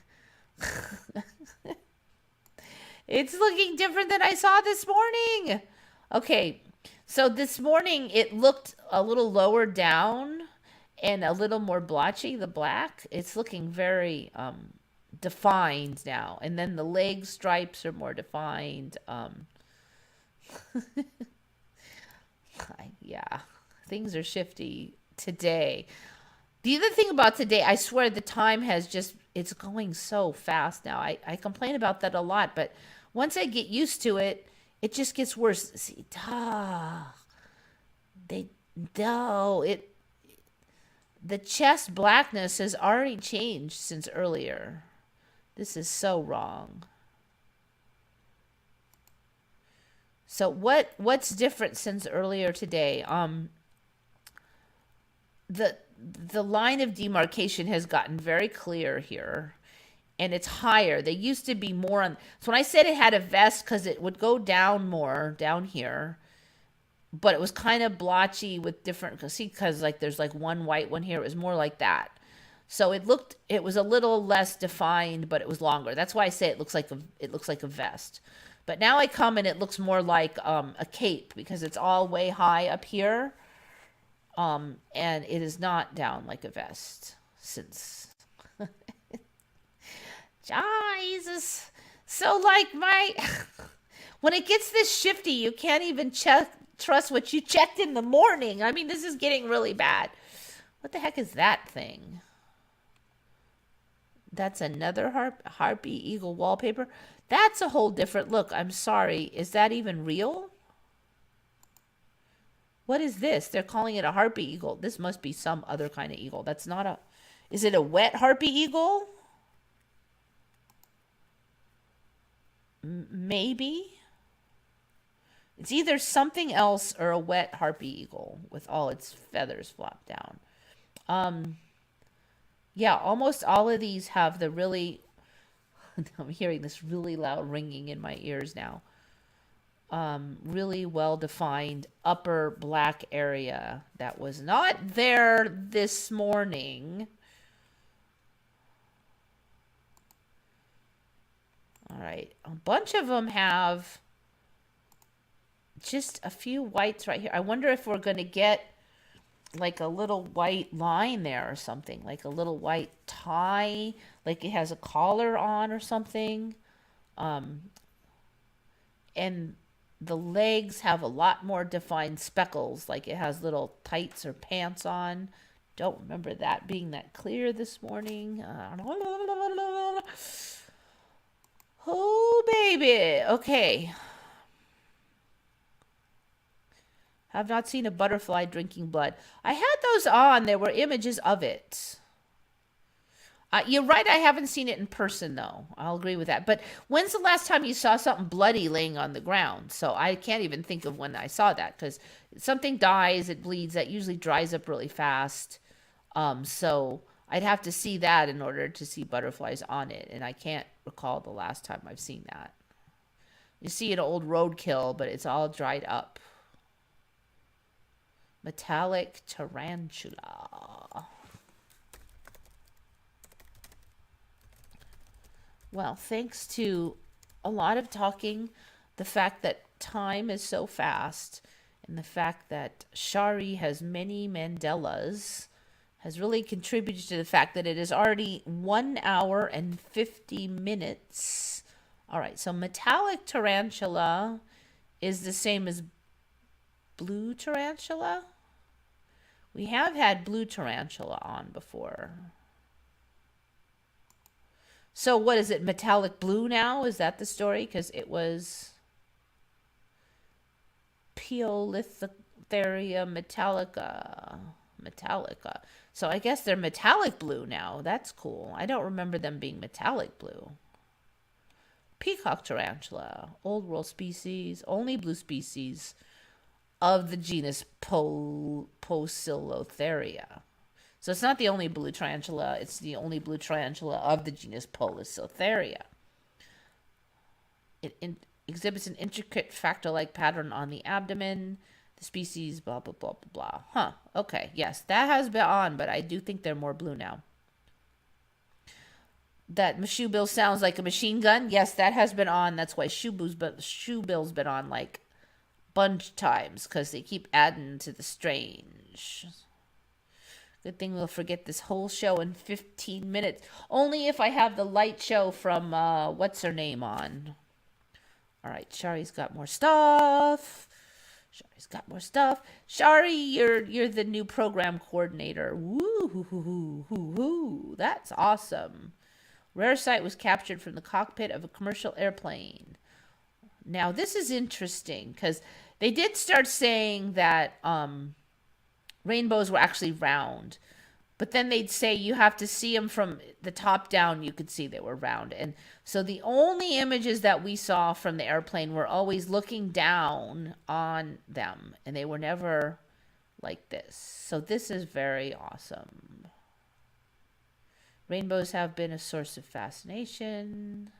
it's looking different than I saw this morning. Okay, so this morning it looked a little lower down and a little more blotchy, the black. It's looking very defined now. And then the leg stripes are more defined. Yeah, things are shifty today. The other thing about today, I swear the time has just, it's going so fast now. I complain about that a lot, but once I get used to it, it just gets worse. See, the chest blackness has already changed since earlier. This is so wrong. So what's different since earlier today? The line of demarcation has gotten very clear here, and it's higher. They used to be more on. So when I said it had a vest, because it would go down more down here, but it was kind of blotchy with different. Because like there's like one white one here. It was more like that. So it was a little less defined, but it was longer. That's why I say it looks like a vest. But now I come and it looks more like a cape because it's all way high up here. And it is not down like a vest since Jesus. So like When it gets this shifty, you can't even trust what you checked in the morning. I mean, this is getting really bad. What the heck is that thing? That's another harpy eagle wallpaper. That's a whole different look. I'm sorry. Is that even real? What is this? They're calling it a harpy eagle. This must be some other kind of eagle. That's not a... Is it a wet harpy eagle? Maybe. It's either something else or a wet harpy eagle with all its feathers flopped down. Yeah, almost all of these have the really... I'm hearing this really loud ringing in my ears now. Really well-defined upper black area that was not there this morning. All right, a bunch of them have just a few whites right here. I wonder if we're going to get like a little white line there or something, like a little white tie, like it has a collar on or something. And the legs have a lot more defined speckles, like it has little tights or pants on. Don't remember that being that clear this morning. Oh, baby. Okay. Have not seen a butterfly drinking blood. I had those on. There were images of it. You're right. I haven't seen it in person, though. I'll agree with that. But when's the last time you saw something bloody laying on the ground? So I can't even think of when I saw that, because something dies, it bleeds. That usually dries up really fast. So I'd have to see that in order to see butterflies on it. And I can't recall the last time I've seen that. You see an old roadkill, but it's all dried up. Metallic tarantula. Well, thanks to a lot of talking, the fact that time is so fast, and the fact that Shari has many Mandelas has really contributed to the fact that it is already 1 hour and 50 minutes. All right, so metallic tarantula is the same as blue tarantula. We have had blue tarantula on before. So what is it, metallic blue now? Is that the story? Because it was Piolitharia metallica. So I guess they're metallic blue now. That's cool. I don't remember them being metallic blue. Peacock tarantula, old world species, only blue species of the genus Poecilotheria. So it's not the only blue tarantula, it's the only blue tarantula of the genus Poecilotheria. It exhibits an intricate fractal-like pattern on the abdomen. The species, blah, blah, blah, blah, blah. Huh, okay, yes, that has been on, but I do think they're more blue now. That shoe bill sounds like a machine gun. Yes, that has been on. That's why shoe bill's been on like bunch times, because they keep adding to the strange. Good thing we'll forget this whole show in 15 minutes. Only if I have the light show from what's her name on. All right, Shari's got more stuff. Shari, you're the new program coordinator. Woo hoo hoo hoo hoo hoo. That's awesome. Rare sight was captured from the cockpit of a commercial airplane. Now this is interesting, because they did start saying that rainbows were actually round, but then they'd say you have to see them from the top down. You could see they were round. And so the only images that we saw from the airplane were always looking down on them, and they were never like this. So this is very awesome. Rainbows have been a source of fascination.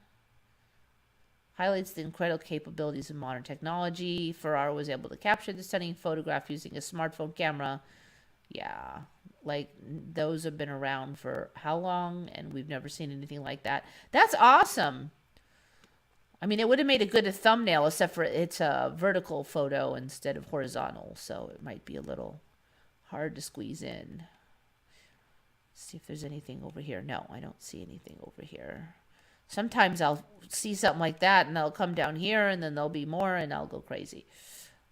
Highlights the incredible capabilities of modern technology. Ferraro was able to capture the stunning photograph using a smartphone camera. Yeah, like those have been around for how long? And we've never seen anything like that. That's awesome. I mean, it would have made a good thumbnail, except for it's a vertical photo instead of horizontal. So it might be a little hard to squeeze in. See if there's anything over here. No, I don't see anything over here. Sometimes I'll see something like that and they'll come down here and then there'll be more and I'll go crazy.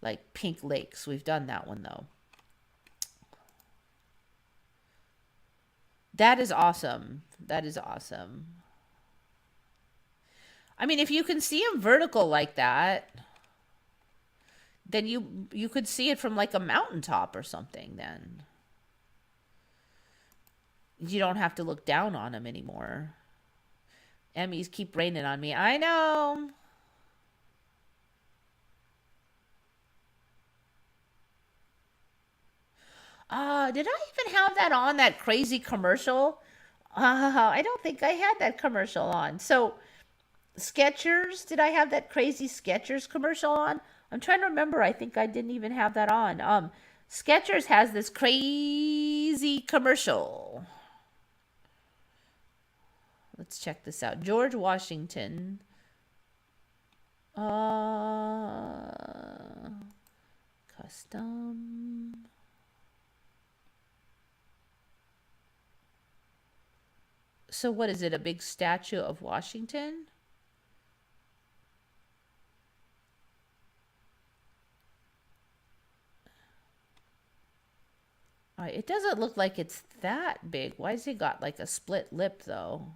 Like Pink Lakes. We've done that one though. That is awesome. That is awesome. I mean, if you can see them vertical like that, then you could see it from like a mountaintop or something then. You don't have to look down on them anymore. Emmys keep raining on me. I know. Did I even have that on, that crazy commercial? I don't think I had that commercial on. So, Skechers, did I have that crazy Skechers commercial on? I'm trying to remember. I think I didn't even have that on. Skechers has this crazy commercial. Let's check this out. George Washington. Custom. So what is it? A big statue of Washington? All right, it doesn't look like it's that big. Why has he got like a split lip though?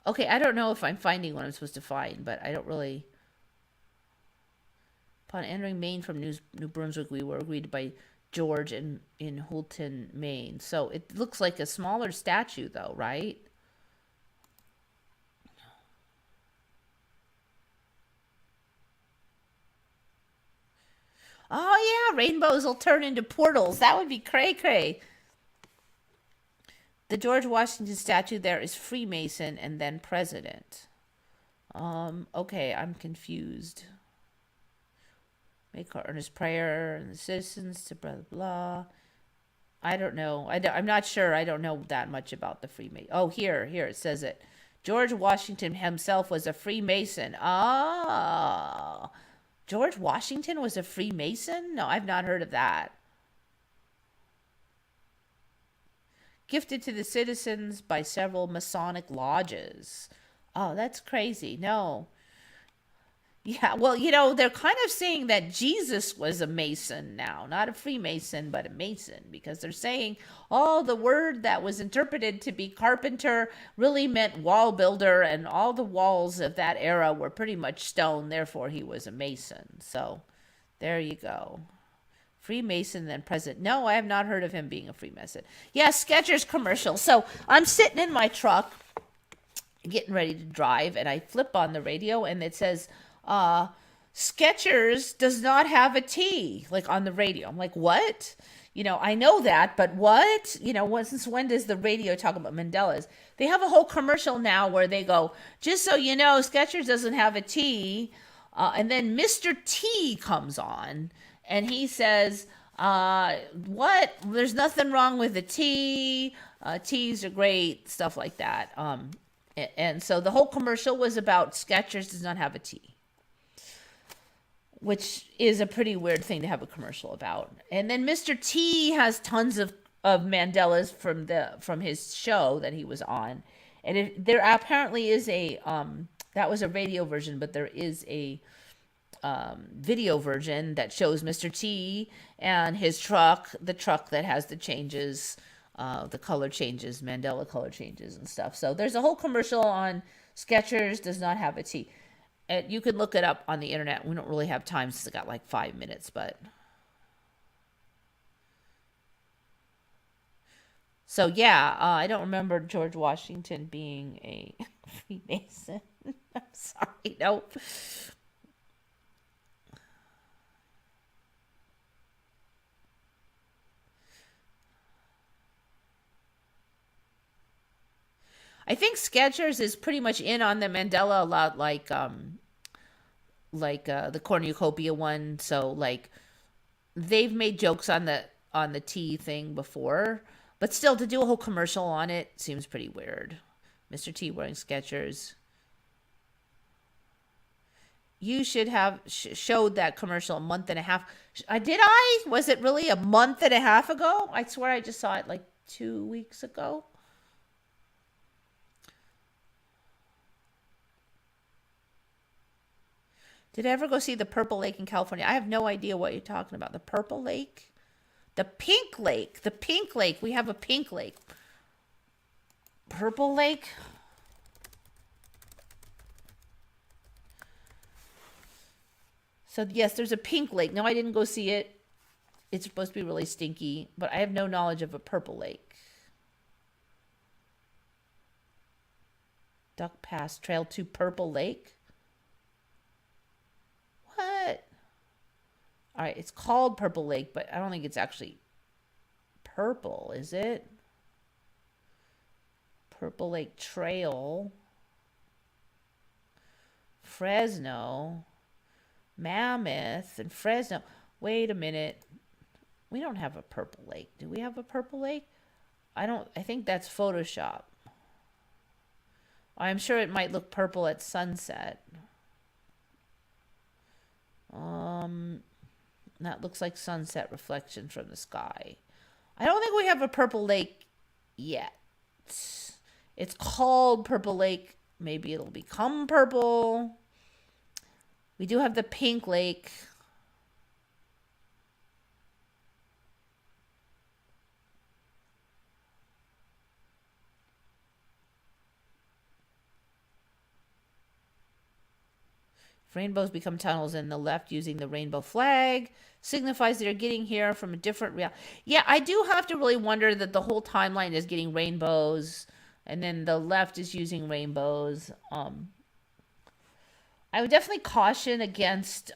Okay, I don't know if I'm finding what I'm supposed to find, but I don't really. Upon entering Maine from New Brunswick, we were greeted by George in Houlton, Maine. So it looks like a smaller statue, though, right? Oh, yeah, rainbows will turn into portals. That would be cray cray. The George Washington statue there is Freemason and then president. Okay, I'm confused. Make our earnest prayer and the citizens to blah, blah, blah. I don't know. I'm not sure. I don't know that much about the Freemason. Oh, here it says it. George Washington himself was a Freemason. Ah, George Washington was a Freemason? No, I've not heard of that. Gifted to the citizens by several Masonic lodges. Oh, that's crazy. No. Yeah, well, they're kind of saying that Jesus was a Mason now, not a Freemason, but a Mason, because they're saying, oh, the word that was interpreted to be carpenter really meant wall builder, and all the walls of that era were pretty much stone, therefore he was a Mason. So there you go. Freemason then president. No, I have not heard of him being a Freemason. Yeah, Skechers commercial. So I'm sitting in my truck getting ready to drive, and I flip on the radio, and it says, Skechers does not have a T, like on the radio. I'm like, what? I know that, but what? Since when does the radio talk about Mandela's? They have a whole commercial now where they go, just so you know, Skechers doesn't have a T. And then Mr. T comes on, and he says, what? There's nothing wrong with a T. T's are great, stuff like that. And so the whole commercial was about Skechers does not have a T, which is a pretty weird thing to have a commercial about. And then Mr. T has tons of Mandelas from his show that he was on. And there apparently is a that was a radio version, but there is a video version that shows Mr. T and his truck, the truck that has the changes, the color changes, Mandela color changes and stuff. So there's a whole commercial on Skechers does not have a T. And you can look it up on the internet. We don't really have time since it got like 5 minutes, but. So yeah, I don't remember George Washington being a Freemason. I'm sorry, nope. I think Skechers is pretty much in on the Mandela a lot, like the cornucopia one. So like they've made jokes on the tea thing before, but still to do a whole commercial on it seems pretty weird. Mr. T wearing Skechers. You should have showed that commercial a month and a half. Did I? Was it really a month and a half ago? I swear I just saw it like 2 weeks ago. Did I ever go see the Purple Lake in California? I have no idea what you're talking about. The Purple Lake? The Pink Lake. The Pink Lake. We have a Pink Lake. Purple Lake? So, yes, there's a Pink Lake. No, I didn't go see it. It's supposed to be really stinky, but I have no knowledge of a Purple Lake. Duck Pass Trail to Purple Lake? What? All right, it's called Purple Lake, but I don't think it's actually purple, is it? Purple Lake Trail. Fresno. Mammoth and Fresno. Wait a minute. We don't have a Purple Lake. Do we have a Purple Lake? I think that's Photoshop. I'm sure it might look purple at sunset. That looks like sunset reflection from the sky. I don't think we have a Purple Lake yet. It's called Purple Lake. Maybe it'll become purple. We do have the Pink Lake. Rainbows become tunnels in the left using the rainbow flag signifies they're getting here from a different reality. Yeah, I do have to really wonder that the whole timeline is getting rainbows and then the left is using rainbows. I would definitely caution against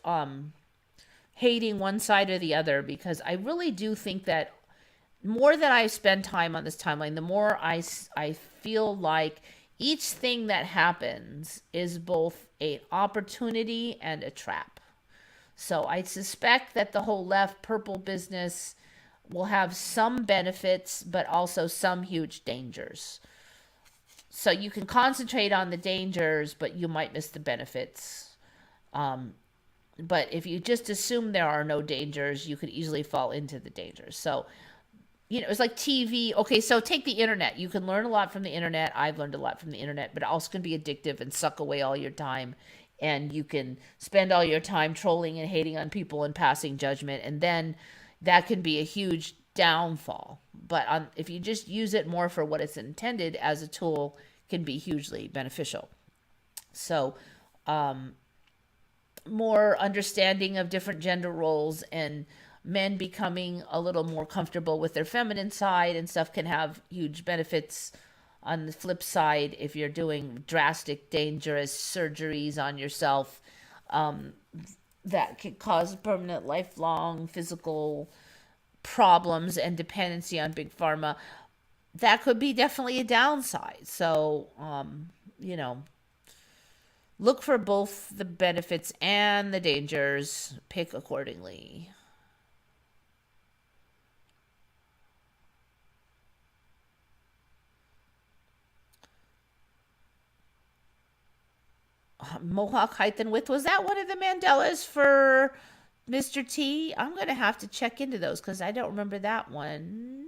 hating one side or the other, because I really do think that more that I spend time on this timeline, the more I feel like each thing that happens is both an opportunity and a trap. So I suspect that the whole left purple business will have some benefits, but also some huge dangers. So you can concentrate on the dangers, but you might miss the benefits. But if you just assume there are no dangers, you could easily fall into the dangers. So, it's like TV. Okay, so take the internet. You can learn a lot from the internet. I've learned a lot from the internet, but it also can be addictive and suck away all your time. And you can spend all your time trolling and hating on people and passing judgment. And then that can be a huge downfall. But if you just use it more for what it's intended as a tool, can be hugely beneficial. So, more understanding of different gender roles and men becoming a little more comfortable with their feminine side and stuff can have huge benefits. On the flip side, if you're doing drastic, dangerous surgeries on yourself, that could cause permanent, lifelong physical problems and dependency on big pharma. That could be definitely a downside. So, look for both the benefits and the dangers. Pick accordingly. Mohawk height and width. Was that one of the Mandelas for Mr. T? I'm going to have to check into those because I don't remember that one.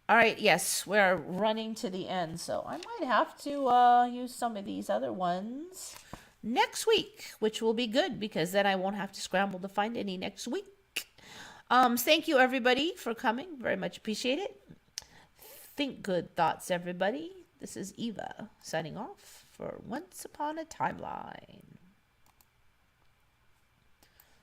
All right, yes, we're running to the end, so I might have to use some of these other ones next week, which will be good because then I won't have to scramble to find any next week. Thank you, everybody, for coming. Very much appreciate it. Think good thoughts, everybody. This is Eva signing off for Once Upon a Timeline.